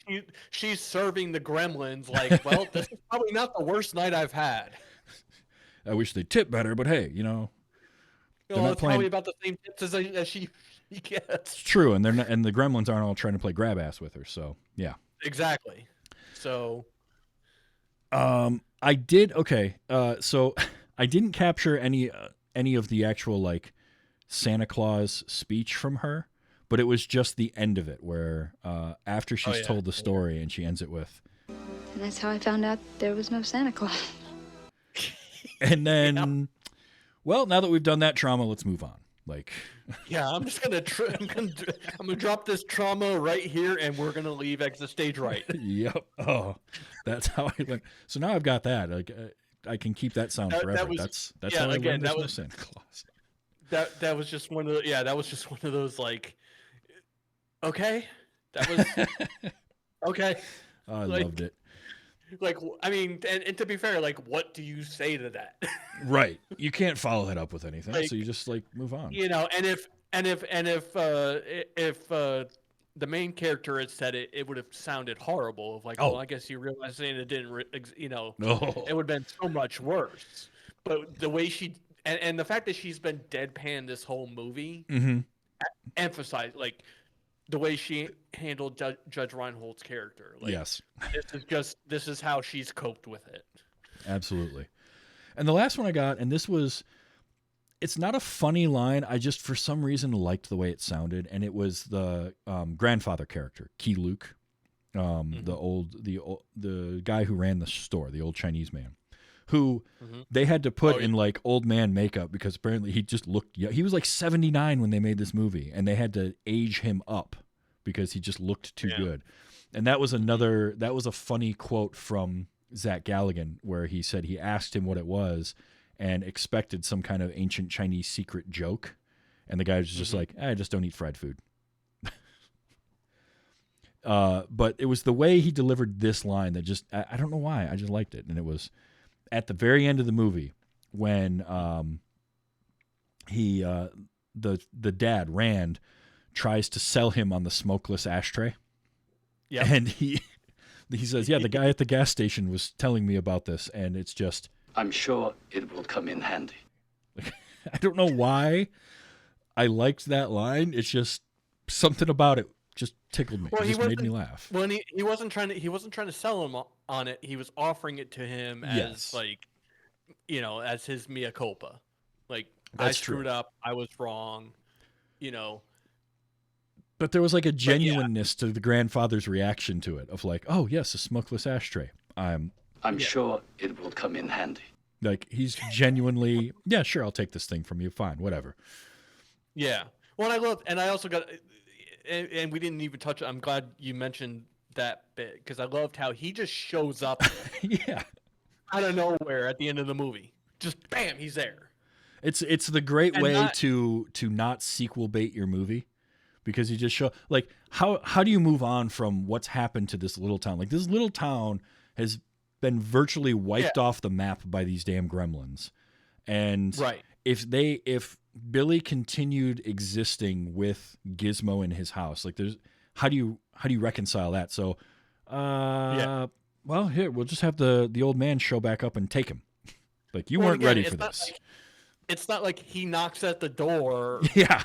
she's serving the Gremlins. Like, well, this is probably not the worst night I've had. I wish they'd tip better, but hey, it's probably about the same tips as she gets. It's true, and the Gremlins aren't all trying to play grab ass with her. So yeah, exactly. So, I did okay. So I didn't capture any of the actual like Santa Claus speech from her, but it was just the end of it where after she's told the story and she ends it with, and that's how I found out there was no Santa Claus. And then, well, now that we've done that trauma, let's move on. Like, yeah, I'm just gonna I'm gonna drop this trauma right here, and we're gonna leave exit stage right. Yep. Oh, that's how I learned. So now I've got that. Like, I can keep that sound forever. That's how I learned there's no Santa Claus. That was just one of the, that was just one of those like, okay, that was okay. Oh, I loved it. Like, I mean, and to be fair, like, what do you say to that? Right. You can't follow that up with anything, so you just like move on. And if the main character had said it, it would have sounded horrible. Of like, well, I guess you realize saying it didn't, it would have been so much worse. But the way she and the fact that she's been deadpan this whole movie, emphasized like. The way she handled Judge Reinhold's character. Like, yes. This is how she's coped with it. Absolutely. And the last one I got, and it's not a funny line. I just, for some reason, liked the way it sounded. And it was the grandfather character, Key Luke, the guy who ran the store, the old Chinese man, who they had to put in like old man makeup because apparently he just looked young. He was like 79 when they made this movie, and they had to age him up because he just looked too good. And that was a funny quote from Zach Galligan where he said he asked him what it was and expected some kind of ancient Chinese secret joke. And the guy was just like, I just don't eat fried food. But it was the way he delivered this line that just, I don't know why, I just liked it. And it was at the very end of the movie when the dad, Rand, tries to sell him on the smokeless ashtray. Yeah. And he says, yeah, the guy at the gas station was telling me about this, and it's just... I'm sure it will come in handy. I don't know why I liked that line. It's just something about it just tickled me. Well, it just made me laugh. When he wasn't trying to sell him on it. He was offering it to him as like, you know, as his mea culpa. Like, I screwed up. I was wrong. You know. But there was like a genuineness to the grandfather's reaction to it of like, oh yes, a smokeless ashtray. I'm sure it will come in handy. Like, he's genuinely, yeah, sure, I'll take this thing from you. Fine, whatever. Yeah. Well, I also got, and we didn't even touch. I'm glad you mentioned that bit because I loved how he just shows up. Yeah. Out of nowhere at the end of the movie, just bam, he's there. It's the great way to not sequel bait your movie. Because you just show, like, how do you move on from what's happened to this little town? Like, this little town has been virtually wiped off the map by these damn gremlins. And if Billy continued existing with Gizmo in his house, like, there's how do you reconcile that? So, well, here, we'll just have the old man show back up and take him. Like, you weren't ready for this. It's not like he knocks at the door. Yeah.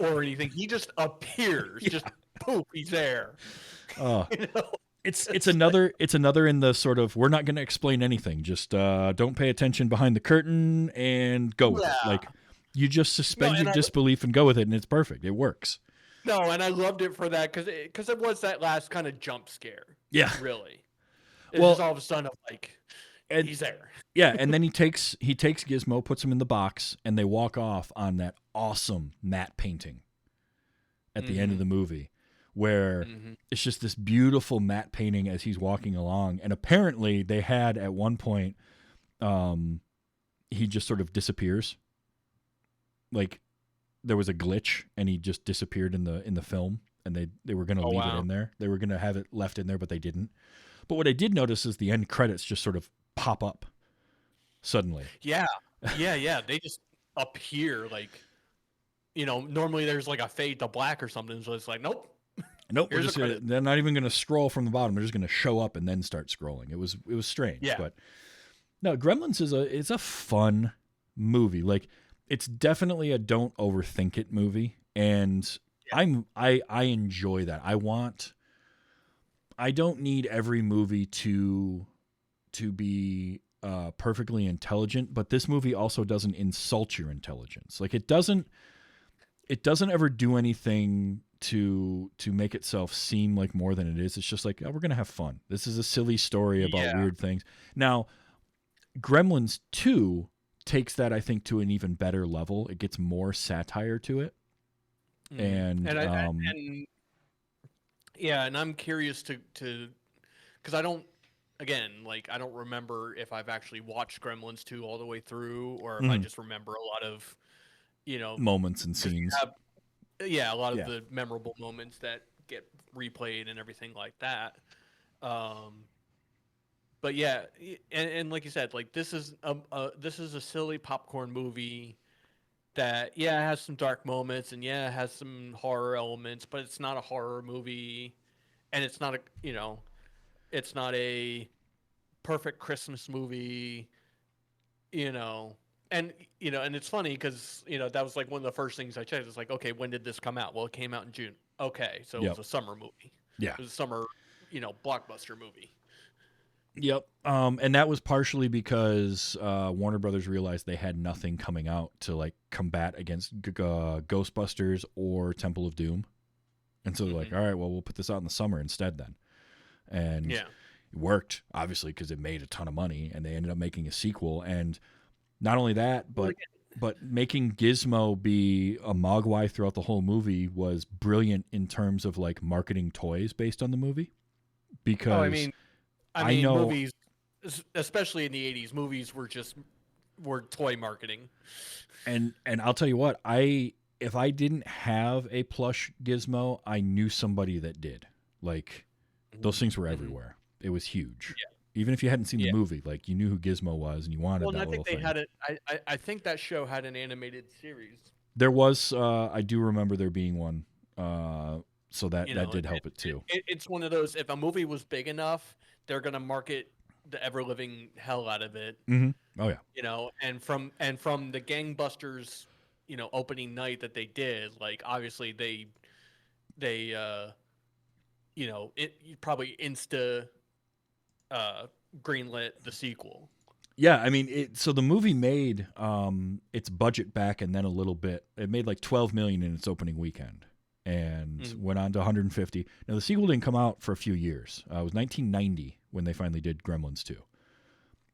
Or anything. He just appears. Just poof, he's there. You know? It's another in the sort of, we're not going to explain anything. Just don't pay attention behind the curtain and go with it. Like, you just suspend your disbelief and go with it, and it's perfect. It works. No, and I loved it for that because it was that last kind of jump scare. Yeah, really. It's just all of a sudden like, he's there. Yeah, and then he takes Gizmo, puts him in the box, and they walk off on that awesome matte painting at the end of the movie, where it's just this beautiful matte painting as he's walking along. And apparently they had at one point, he just sort of disappears. Like, there was a glitch and he just disappeared in the film, and they were going to leave it in there. They were going to have it left in there, but they didn't. But what I did notice is the end credits just sort of pop up suddenly. Yeah. They just appear, like, you know, normally there's like a fade to black or something. So it's like, nope. They're not even going to scroll from the bottom. They're just going to show up and then start scrolling. It was strange. Yeah. But no, Gremlins is a fun movie. Like, it's definitely a don't overthink it movie. And I enjoy that. I don't need every movie to be perfectly intelligent, but this movie also doesn't insult your intelligence. Like, it doesn't ever do anything to make itself seem like more than it is. It's just like, oh, we're gonna have fun. This is a silly story about weird things. Now, Gremlins 2 takes that, I think, to an even better level. It gets more satire to it, and I'm curious to because I don't. Again, like, I don't remember if I've actually watched Gremlins 2 all the way through, or if I just remember a lot of, you know, moments and scenes. A lot of the memorable moments that get replayed and everything like that. But yeah, and like you said, like, this is a silly popcorn movie that has some dark moments and it has some horror elements, but it's not a horror movie, and it's not it's not a perfect Christmas movie, and it's funny because, that was like one of the first things I checked. It's like, okay, when did this come out? Well, it came out in June. Okay, so it was a summer movie. Yeah. It was a summer, blockbuster movie. Yep. And that was partially because Warner Brothers realized they had nothing coming out to, like, combat against Ghostbusters or Temple of Doom. And so they're like, all right, well, we'll put this out in the summer instead then. And it worked, obviously, because it made a ton of money, and they ended up making a sequel. And not only that, but making Gizmo be a Mogwai throughout the whole movie was brilliant in terms of, like, marketing toys based on the movie. Because I know movies, especially in the 80s, movies were toy marketing. And I'll tell you what, if I didn't have a plush Gizmo, I knew somebody that did. Like those things were everywhere. It was huge. Yeah. Even if you hadn't seen the movie, like you knew who Gizmo was and you wanted that I little think they thing. had it. I think that show had an animated series. There was, I do remember there being one. So that did help it too. It's one of those. If a movie was big enough, they're gonna market the ever living hell out of it. Mm-hmm. Oh yeah. You know, and from the gangbusters, opening night that they did, like obviously they it probably greenlit the sequel. Yeah, I mean, so the movie made its budget back and then a little bit. It made like $12 million in its opening weekend, and went on to 150. Now the sequel didn't come out for a few years. It was 1990 when they finally did Gremlins 2.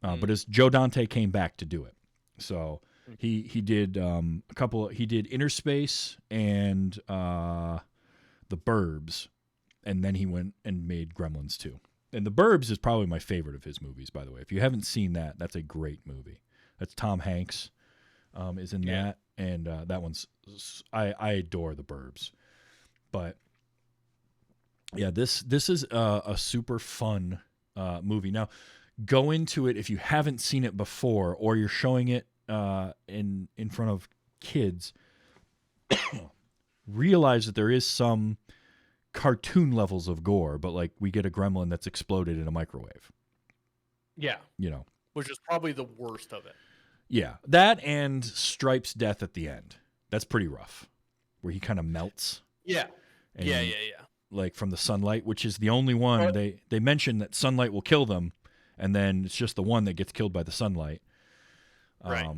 But as Joe Dante came back to do it, so he did a couple. He did Inner Space and The Burbs, and then he went and made Gremlins 2. And The Burbs is probably my favorite of his movies, by the way. If you haven't seen that, that's a great movie. That's Tom Hanks is in that, and that one's I adore The Burbs. But yeah, this is a super fun movie. Now, go into it if you haven't seen it before, or you're showing it in front of kids. Realize that there is some cartoon levels of gore, but like we get a gremlin that's exploded in a microwave. Yeah. Which is probably the worst of it. Yeah. That and Stripe's death at the end. That's pretty rough. Where he kind of melts. Yeah. Yeah. Like from the sunlight, which is the only one they mention that sunlight will kill them, and then it's just the one that gets killed by the sunlight. Right.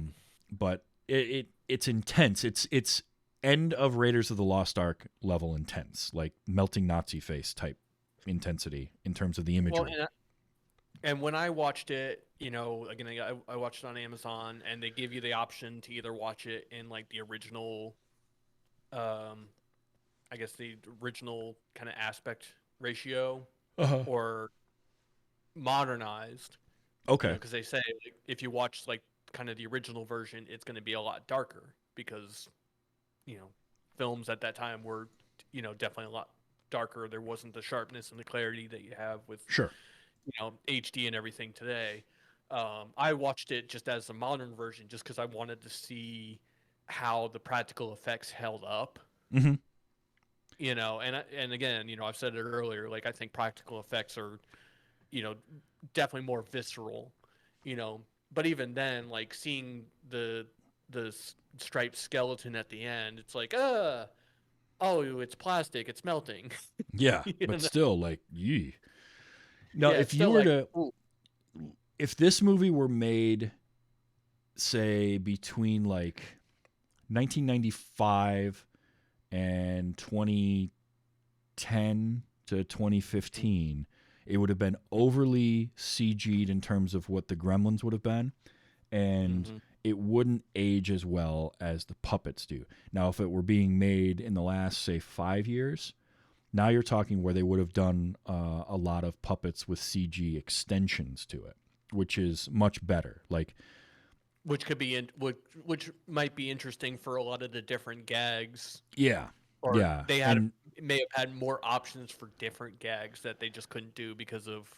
But it's intense. It's end of Raiders of the Lost Ark level intense, like melting Nazi face type intensity in terms of the imagery. Well, and when I watched it, again, I watched it on Amazon, and they give you the option to either watch it in like the original, I guess the original kind of aspect ratio, or modernized. Okay. Because they say if you watch like kind of the original version, it's going to be a lot darker because films at that time were, definitely a lot darker. There wasn't the sharpness and the clarity that you have with, HD and everything today. I watched it just as a modern version, just because I wanted to see how the practical effects held up. Mm-hmm. And again, I've said it earlier, like I think practical effects are, definitely more visceral, but even then, like seeing the striped skeleton at the end, it's like, oh, it's plastic, it's melting. Yeah, but still, like, yee. Now, if you were if this movie were made, say, between like 1995 and 2010 to 2015, it would have been overly CG'd in terms of what the Gremlins would have been, and it wouldn't age as well as the puppets do. Now, if it were being made in the last, say, 5 years, now you're talking where they would have done a lot of puppets with CG extensions to it, which is much better. Like, which could be which might be interesting for a lot of the different gags. Yeah, or they may have had more options for different gags that they just couldn't do because of.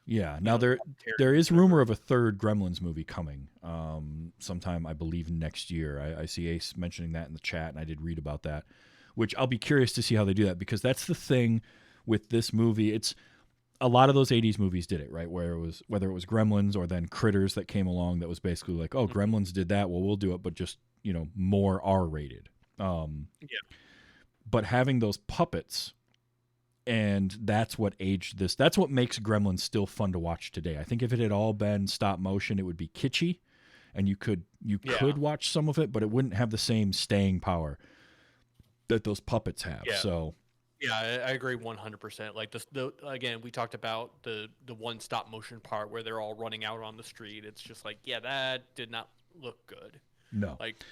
Yeah. Now there is rumor of a third Gremlins movie coming sometime, I believe, next year. I see Ace mentioning that in the chat, and I did read about that, which I'll be curious to see how they do that, because that's the thing with this movie. It's a lot of those 80s movies did it, right? Whether it was Gremlins or then Critters that came along that was basically like, oh, Gremlins did that, well, we'll do it, but just, more R-rated. But having those puppets, and that's what aged this. That's what makes Gremlins still fun to watch today. I think if it had all been stop motion, it would be kitschy, and you could watch some of it, but it wouldn't have the same staying power that those puppets have. Yeah. So, yeah, I agree 100%. Like again, we talked about the one stop motion part where they're all running out on the street. It's just like, yeah, that did not look good. No, like,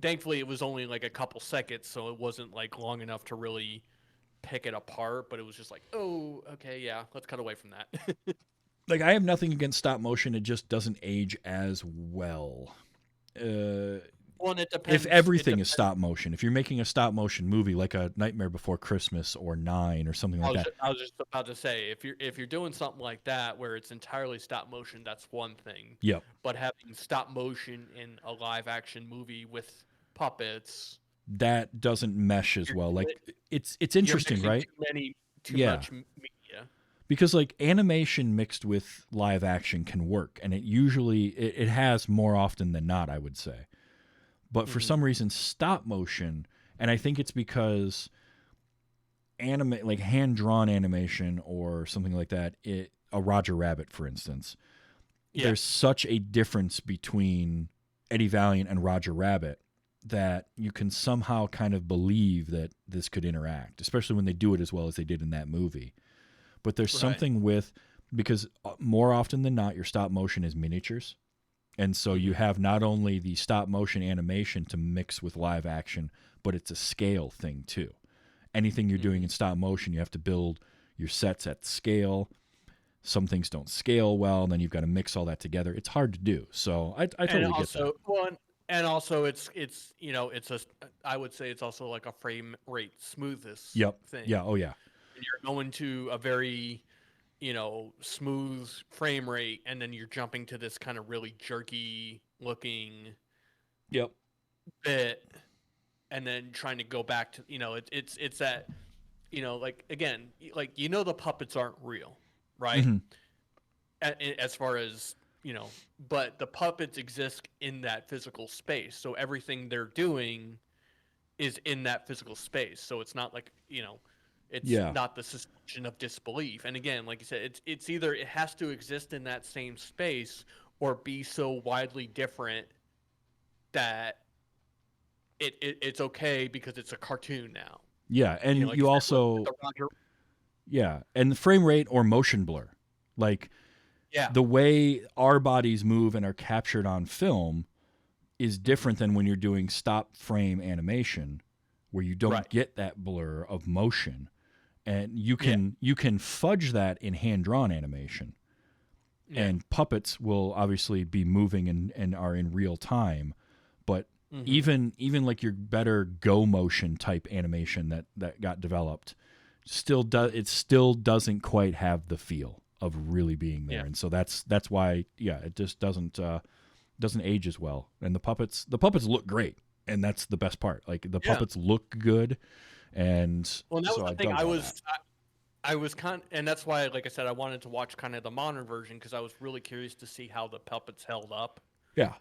thankfully it was only like a couple seconds, so it wasn't like long enough to really pick it apart. But it was just like, oh, okay, yeah, let's cut away from that. Like, I have nothing against stop motion. It just doesn't age as well. Well, and it depends. If everything is stop motion, if you're making a stop motion movie like a Nightmare Before Christmas or 9 or something like that. I was just about to say, if you're doing something like that where it's entirely stop motion, that's one thing. Yep. But having stop motion in a live action movie with puppets, that doesn't mesh as well. Like it's interesting, right? Too much media. Because like animation mixed with live action can work, and it has more often than not, I would say. But for some reason, stop motion, and I think it's because like hand-drawn animation or something like that, a Roger Rabbit, for instance, there's such a difference between Eddie Valiant and Roger Rabbit that you can somehow kind of believe that this could interact, especially when they do it as well as they did in that movie. But there's something because more often than not, your stop motion is miniatures. And so you have not only the stop motion animation to mix with live action, but it's a scale thing too. Anything you're doing in stop motion, you have to build your sets at scale. Some things don't scale well, and then you've got to mix all that together. It's hard to do. So I totally get that. Well, and also it's I would say it's also like a frame rate smoothest thing. Yeah. Oh yeah. You're going to a very smooth frame rate, and then you're jumping to this kind of really jerky looking bit, and then trying to go back to it's that like again, like the puppets aren't real, right? As far as but the puppets exist in that physical space, so everything they're doing is in that physical space, so it's not like it's not the suspension of disbelief. And again, like you said, it's either it has to exist in that same space or be so widely different that it's okay because it's a cartoon now. Yeah, and like you also and the frame rate or motion blur. Like the way our bodies move and are captured on film is different than when you're doing stop frame animation where you don't get that blur of motion. And you can fudge that in hand-drawn animation. And puppets will obviously be moving and are in real time. But even like your better go motion type animation that got developed still doesn't quite have the feel of really being there. And so that's why it just doesn't age as well. And the puppets look great, and that's the best part. Like the puppets look good. And that was the thing. I was and that's why, like I said, I wanted to watch kind of the modern version because I was really curious to see how the puppets held up. Yeah.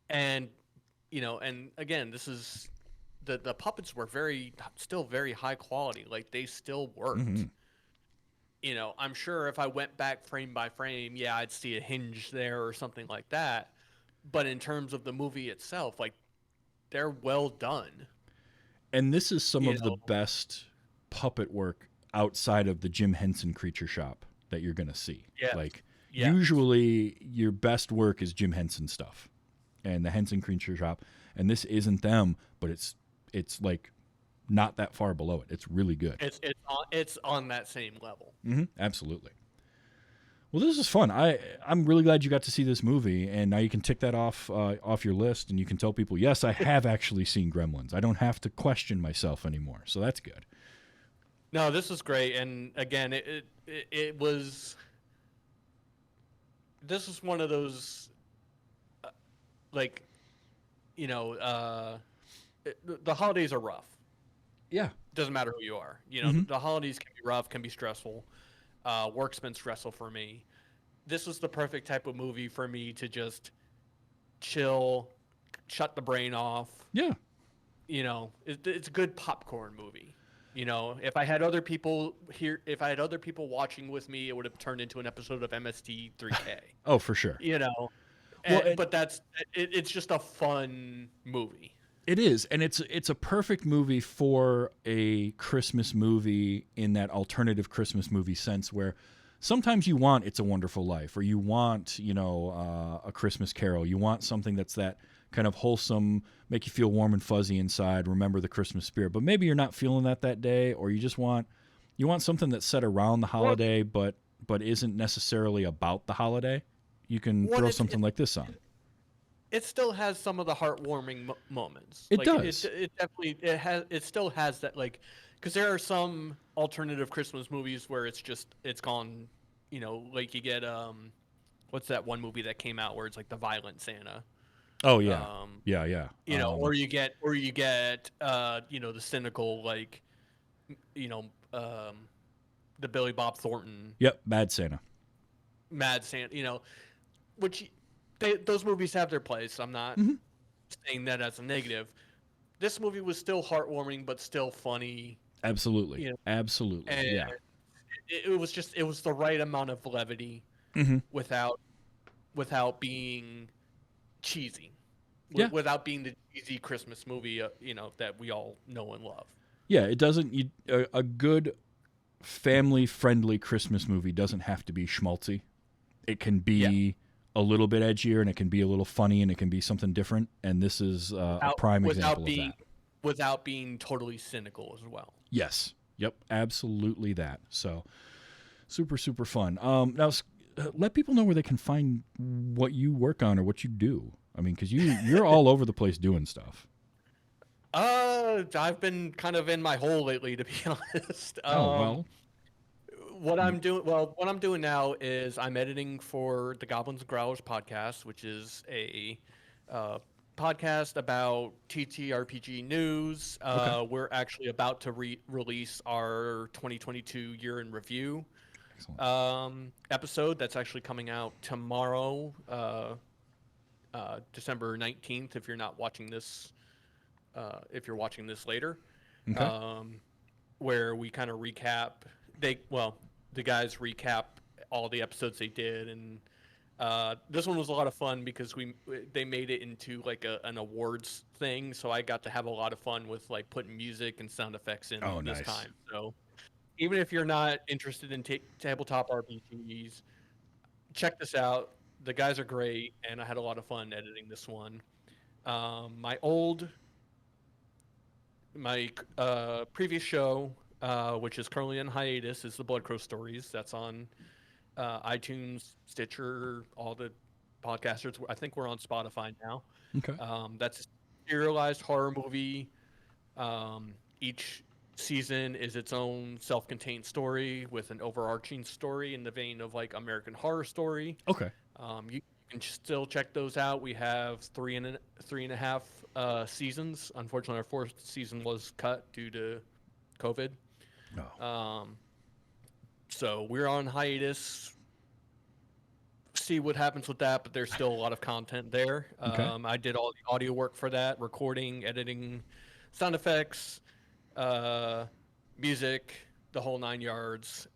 And and again, this is the puppets were still very high quality. Like they still worked. I'm sure if I went back frame by frame, I'd see a hinge there or something like that. But in terms of the movie itself, like they're well done. And this is some of the best puppet work outside of the Jim Henson Creature Shop that you're going to see. Usually your best work is Jim Henson stuff and the Henson Creature Shop. And this isn't them, but it's like not that far below it. It's really good. It's on that same level. Absolutely. Well, this is fun. I'm really glad you got to see this movie, and now you can tick that off your list, and you can tell people, yes, I have actually seen Gremlins. I don't have to question myself anymore, so that's good. No, this is great, and again, it was. This is one of those, the holidays are rough. Yeah, doesn't matter who you are. The holidays can be rough, can be stressful. Work's been stressful for me. This was the perfect type of movie for me to just chill, shut the brain off. Yeah. It's a good popcorn movie. If I had other people watching with me, it would have turned into an episode of MST 3K. Oh, for sure. But it's just a fun movie. It is, and it's a perfect movie for a Christmas movie in that alternative Christmas movie sense where sometimes you want It's a Wonderful Life or you want, A Christmas Carol. You want something that's that kind of wholesome, make you feel warm and fuzzy inside, remember the Christmas spirit. But maybe you're not feeling that day, or you just want something that's set around the holiday but isn't necessarily about the holiday. You can throw something like this on. it still has some of the heartwarming moments. It Like, does. It definitely it still has that, like, because there are some alternative Christmas movies where it's gone, like you get what's that one movie that came out where it's like the violent Santa. Oh yeah, Um, yeah. or you get the cynical, like, you know the Billy Bob Thornton Yep, Bad Santa. Mad Santa, which those movies have their place. I'm not saying that as a negative. This movie was still heartwarming, but still funny. Absolutely, absolutely. And Yeah. it was the right amount of levity without being cheesy. Yeah. Without being the cheesy Christmas movie, that we all know and love. Yeah, it doesn't. A good family-friendly Christmas movie doesn't have to be schmaltzy. It can be a little bit edgier, and it can be a little funny, and it can be something different. And this is a prime example of that. Without being totally cynical as well. Yes. Yep. Absolutely that. So, super, super fun. Now, let people know where they can find what you work on or what you do. I mean, because you're all over the place doing stuff. I've been kind of in my hole lately, to be honest. What I'm doing now is I'm editing for the Goblins and Growlers podcast, which is a podcast about TTRPG news. Okay. We're actually about to release our 2022 year in review episode. That's actually coming out tomorrow, December 19th. If you're not watching this, if you're watching this later, Okay. where we kind of recap. The guys recap all the episodes they did, and this one was a lot of fun because they made it into like an awards thing, so I got to have a lot of fun with like putting music and sound effects in this time. So even if you're not interested in tabletop RPGs, check this out. The guys are great, and I had a lot of fun editing this one. My previous show, which is currently on hiatus, is the Blood Crow Stories. That's on iTunes, Stitcher, all the podcasters. I think we're on Spotify now. Okay. That's a serialized horror movie. Each season is its own self-contained story with an overarching story in the vein of like American Horror Story. Okay. You can still check those out. We have three and a half seasons. Unfortunately, our fourth season was cut due to COVID. Oh. So we're on hiatus. See what happens with that, but there's still a lot of content there. Okay. I did all the audio work for that, recording, editing, sound effects, music, the whole 9 yards.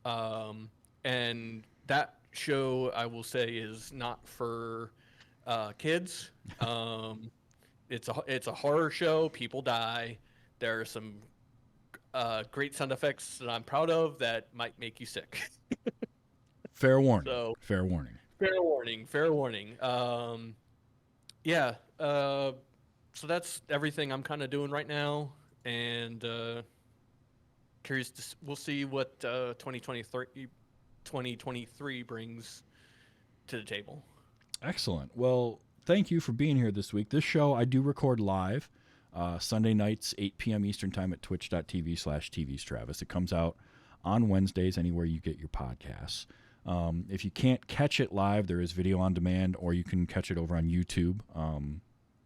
And that show, I will say, is not for kids. It's a horror show. People die. There are some great sound effects that I'm proud of that might make you sick. Fair warning. So, fair warning. Fair warning. Yeah. So that's everything I'm kind of doing right now, and curious. We'll see what 2023 brings to the table. Excellent. Well, thank you for being here this week. This show I do record live Sunday nights, 8 p.m. Eastern time at twitch.tv/tvstravis. It comes out on Wednesdays anywhere you get your podcasts. If you can't catch it live, there is video on demand, or you can catch it over on YouTube.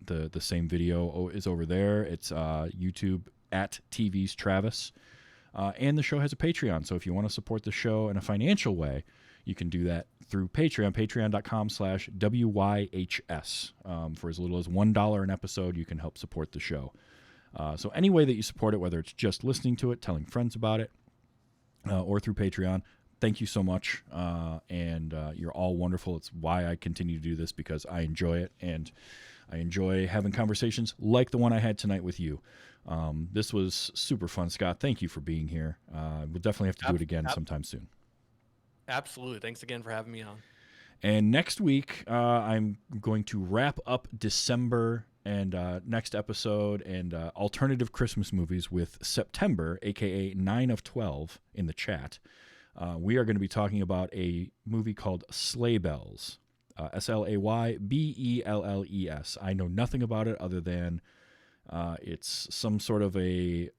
The same video is over there. It's YouTube at TV's Travis. And the show has a Patreon, so if you want to support the show in a financial way, you can do that through Patreon, patreon.com/WYHS. For as little as $1 an episode, you can help support the show. So any way that you support it, whether it's just listening to it, telling friends about it, or through Patreon, thank you so much. And you're all wonderful. It's why I continue to do this, because I enjoy it, and I enjoy having conversations like the one I had tonight with you. This was super fun, Scott. Thank you for being here. We'll definitely have to do it again sometime soon. Absolutely. Thanks again for having me on. And next week, I'm going to wrap up December and next episode and alternative Christmas movies with September, a.k.a. 9 of 12 in the chat. We are going to be talking about a movie called Sleigh Bells. Slaybelles. I know nothing about it other than it's some sort of a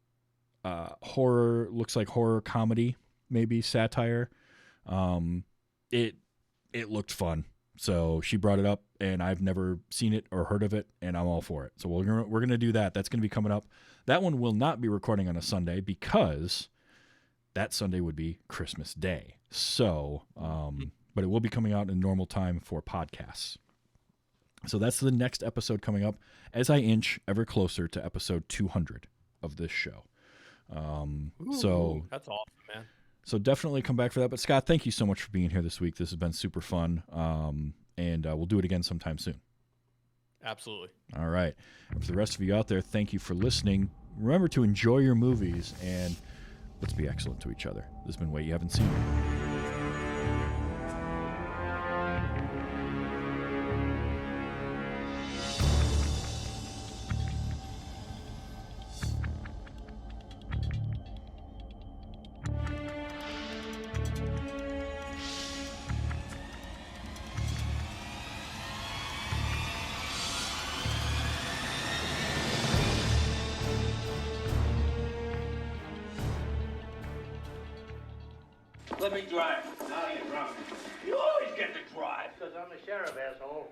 horror, looks like horror comedy, maybe satire. It looked fun. So she brought it up, and I've never seen it or heard of it, and I'm all for it. So we're gonna do that. That's gonna be coming up. That one will not be recording on a Sunday because that Sunday would be Christmas Day. So, but it will be coming out in normal time for podcasts. So that's the next episode coming up as I inch ever closer to episode 200 of this show. So that's awesome, man. So definitely come back for that. But Scott, thank you so much for being here this week. This has been super fun. And we'll do it again sometime soon. Absolutely. All right. And for the rest of you out there, thank you for listening. Remember to enjoy your movies and let's be excellent to each other. This has been Wait You Haven't Seen It. Let me drive. Now you're drunk. You always get to drive. Because I'm the sheriff, asshole.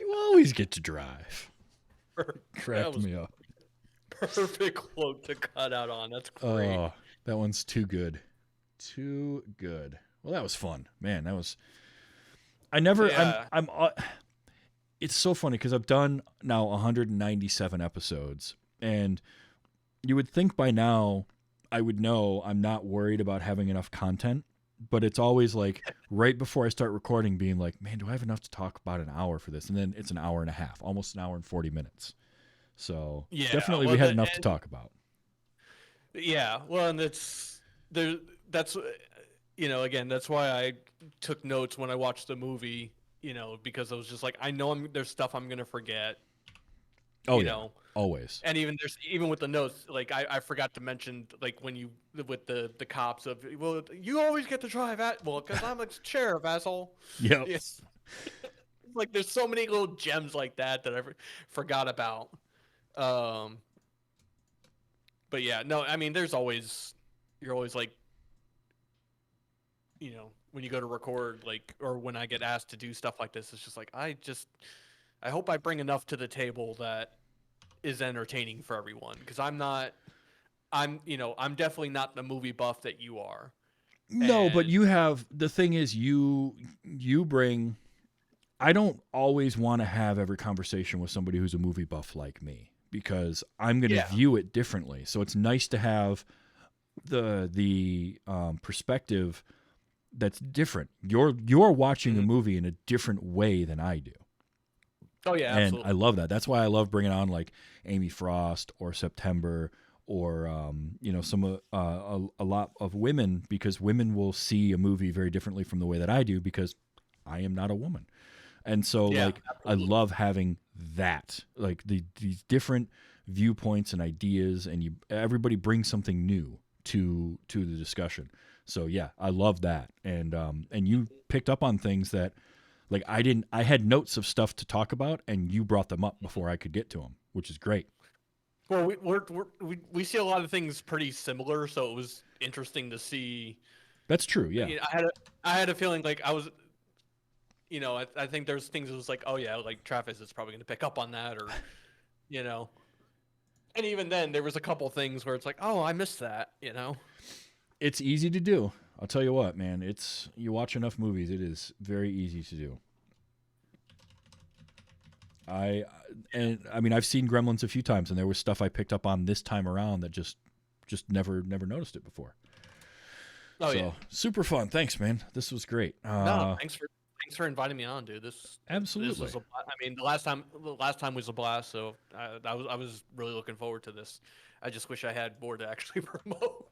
You always get to drive. Cracked me up. Perfect quote to cut out on. That's great. Oh, that one's too good. Too good. Well, that was fun. Man, that was... It's so funny because I've done now 197 episodes, and you would think by now I would know I'm not worried about having enough content, but it's always like right before I start recording being like, man, do I have enough to talk about an hour for this? And then it's an hour and a half, almost an hour and 40 minutes. So definitely we had enough to talk about. Yeah. Well, and that's, you know, again, that's why I took notes when I watched the movie, you know, because I was just like, I know there's stuff I'm going to forget. Oh, you yeah. know? Always. And even with the notes, like I forgot to mention, like when you with the cops of, well, you always get to drive because I'm a sheriff, asshole. Yep. Yes. Like there's so many little gems like that I forgot about. But yeah, no, I mean, you're always like, you know, when you go to record, like, or when I get asked to do stuff like this, it's just like I hope I bring enough to the table that is entertaining for everyone, because I'm definitely not the movie buff that you are. No, but you have, the thing is you bring, I don't always want to have every conversation with somebody who's a movie buff like me, because I'm going to view it differently. So it's nice to have the perspective that's different. You're watching a movie in a different way than I do. Oh yeah, and absolutely. I love that. That's why I love bringing on like Amy Frost or September or you know, some a lot of women, because women will see a movie very differently from the way that I do, because I am not a woman. And so like absolutely. I love having that, like these different viewpoints and ideas, and everybody brings something new to the discussion. So yeah, I love that. And you picked up on things that, like, I had notes of stuff to talk about, and you brought them up before I could get to them, which is great. Well, we see a lot of things pretty similar, so it was interesting to see. That's true, yeah. You know, I had a feeling like I was, you know, I think there's things that was like, oh yeah, like Travis is probably going to pick up on that, or, you know. And even then, there was a couple things where it's like, oh, I missed that, you know. It's easy to do. I'll tell you what, man. You watch enough movies, it is very easy to do. I mean, I've seen Gremlins a few times, and there was stuff I picked up on this time around that just never noticed it before. Oh, so, yeah. Super fun. Thanks, man. This was great. No, thanks for inviting me on, dude. Absolutely. This was I mean, the last time was a blast, so I was really looking forward to this. I just wish I had more to actually promote.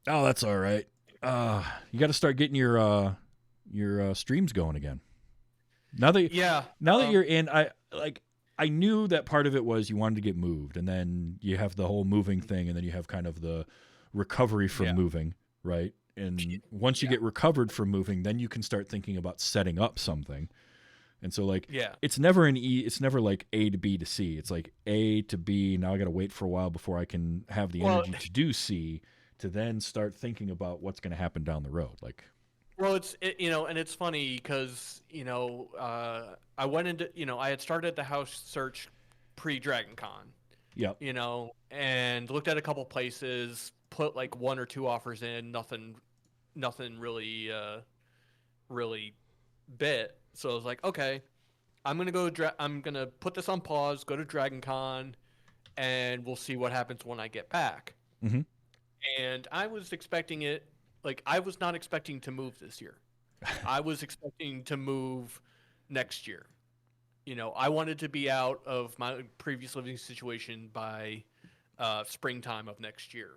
Oh, that's all right. You got to start getting your streams going again. Now that you're in, I knew that part of it was you wanted to get moved, and then you have the whole moving thing, and then you have kind of the recovery from moving, right? And once you get recovered from moving, then you can start thinking about setting up something. And so like, it's never it's never like A to B to C. It's like A to B. Now I got to wait for a while before I can have the energy to do C, to then start thinking about what's going to happen down the road. Like, well, and it's funny because, I went into, I had started the house search pre-Dragon Con. Yep. And looked at a couple places, put like 1 or 2 offers in, nothing really bit. So I was like, okay, I'm gonna put this on pause, go to Dragon Con, and we'll see what happens when I get back. Mm-hmm. And I was expecting it, like, I was not expecting to move this year. I was expecting to move next year. I wanted to be out of my previous living situation by springtime of next year.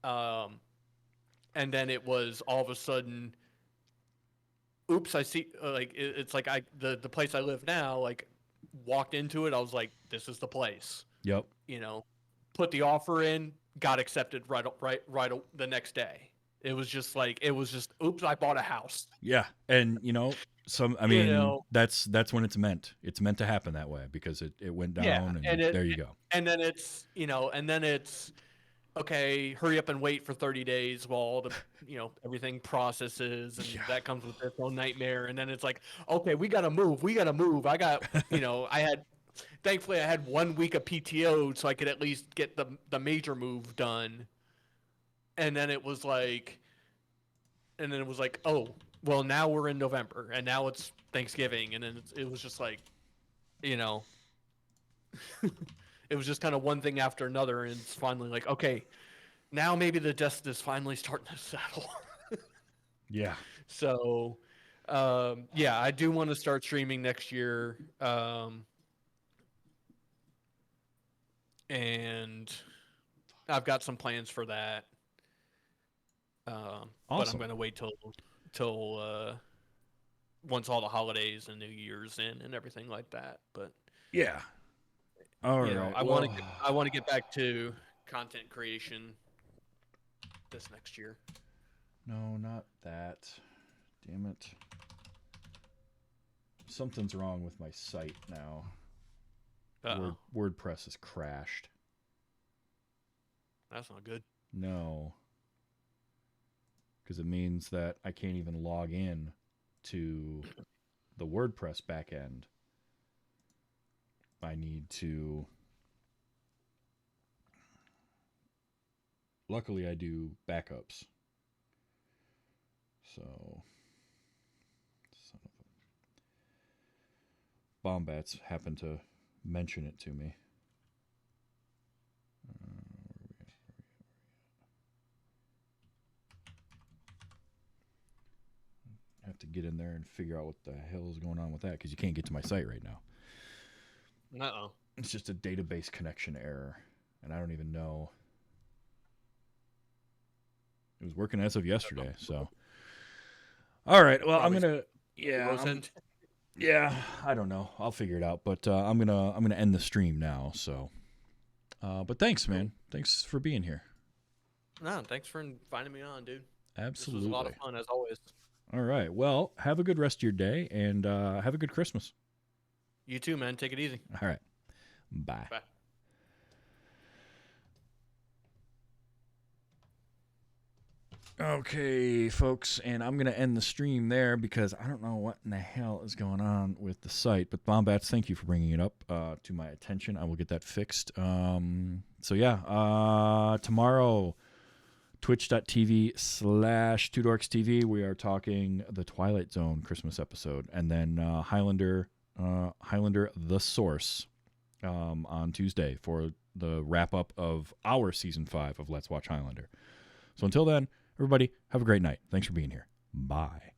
And then it was all of a sudden, oops, I see, it's like the place I live now, like, walked into it, I was like, this is the place. Yep. Put the offer in, got accepted right the next day. It was just, oops, I bought a house. Yeah. And, that's when it's meant. It's meant to happen that way because it went down and there you go. And then it's, okay, hurry up and wait for 30 days while all the, everything processes, and that comes with its own nightmare. And then it's like, okay, we got to move. I got, thankfully I had 1 week of PTO so I could at least get the major move done. And then it was like, oh, well, now we're in November and now it's Thanksgiving. And then it was just like, it was just kind of one thing after another. And it's finally like, okay, now maybe the dust is finally starting to settle. Yeah. So, I do want to start streaming next year. And I've got some plans for that. Awesome. But I'm going to wait till once all the holidays and New Year's in and everything like that. But yeah. All right. I want to get back to content creation this next year. No, not that. Damn it. Something's wrong with my site now. WordPress has crashed. That's not good. No. Because it means that I can't even log in to the WordPress backend. I need to... Luckily, I do backups. So... Son of a... Bombats happened to mention it to me. I have to get in there and figure out what the hell is going on with that, because you can't get to my site right now. Uh-oh. It's just a database connection error, and I don't even know. It was working as of yesterday, so. All right, well, I'm gonna, I don't know. I'll figure it out, but I'm gonna end the stream now. So, but thanks, man. Thanks for being here. No, thanks for inviting me on, dude. Absolutely, this was a lot of fun as always. All right, well, have a good rest of your day, and have a good Christmas. You too, man. Take it easy. All right, bye. Bye. Okay, folks, and I'm going to end the stream there because I don't know what in the hell is going on with the site. But Bombats, thank you for bringing it up to my attention. I will get that fixed. Tomorrow, twitch.tv/TwoDorksTV, we are talking the Twilight Zone Christmas episode. And then Highlander The Source on Tuesday for the wrap-up of our Season 5 of Let's Watch Highlander. So until then, everybody, have a great night. Thanks for being here. Bye.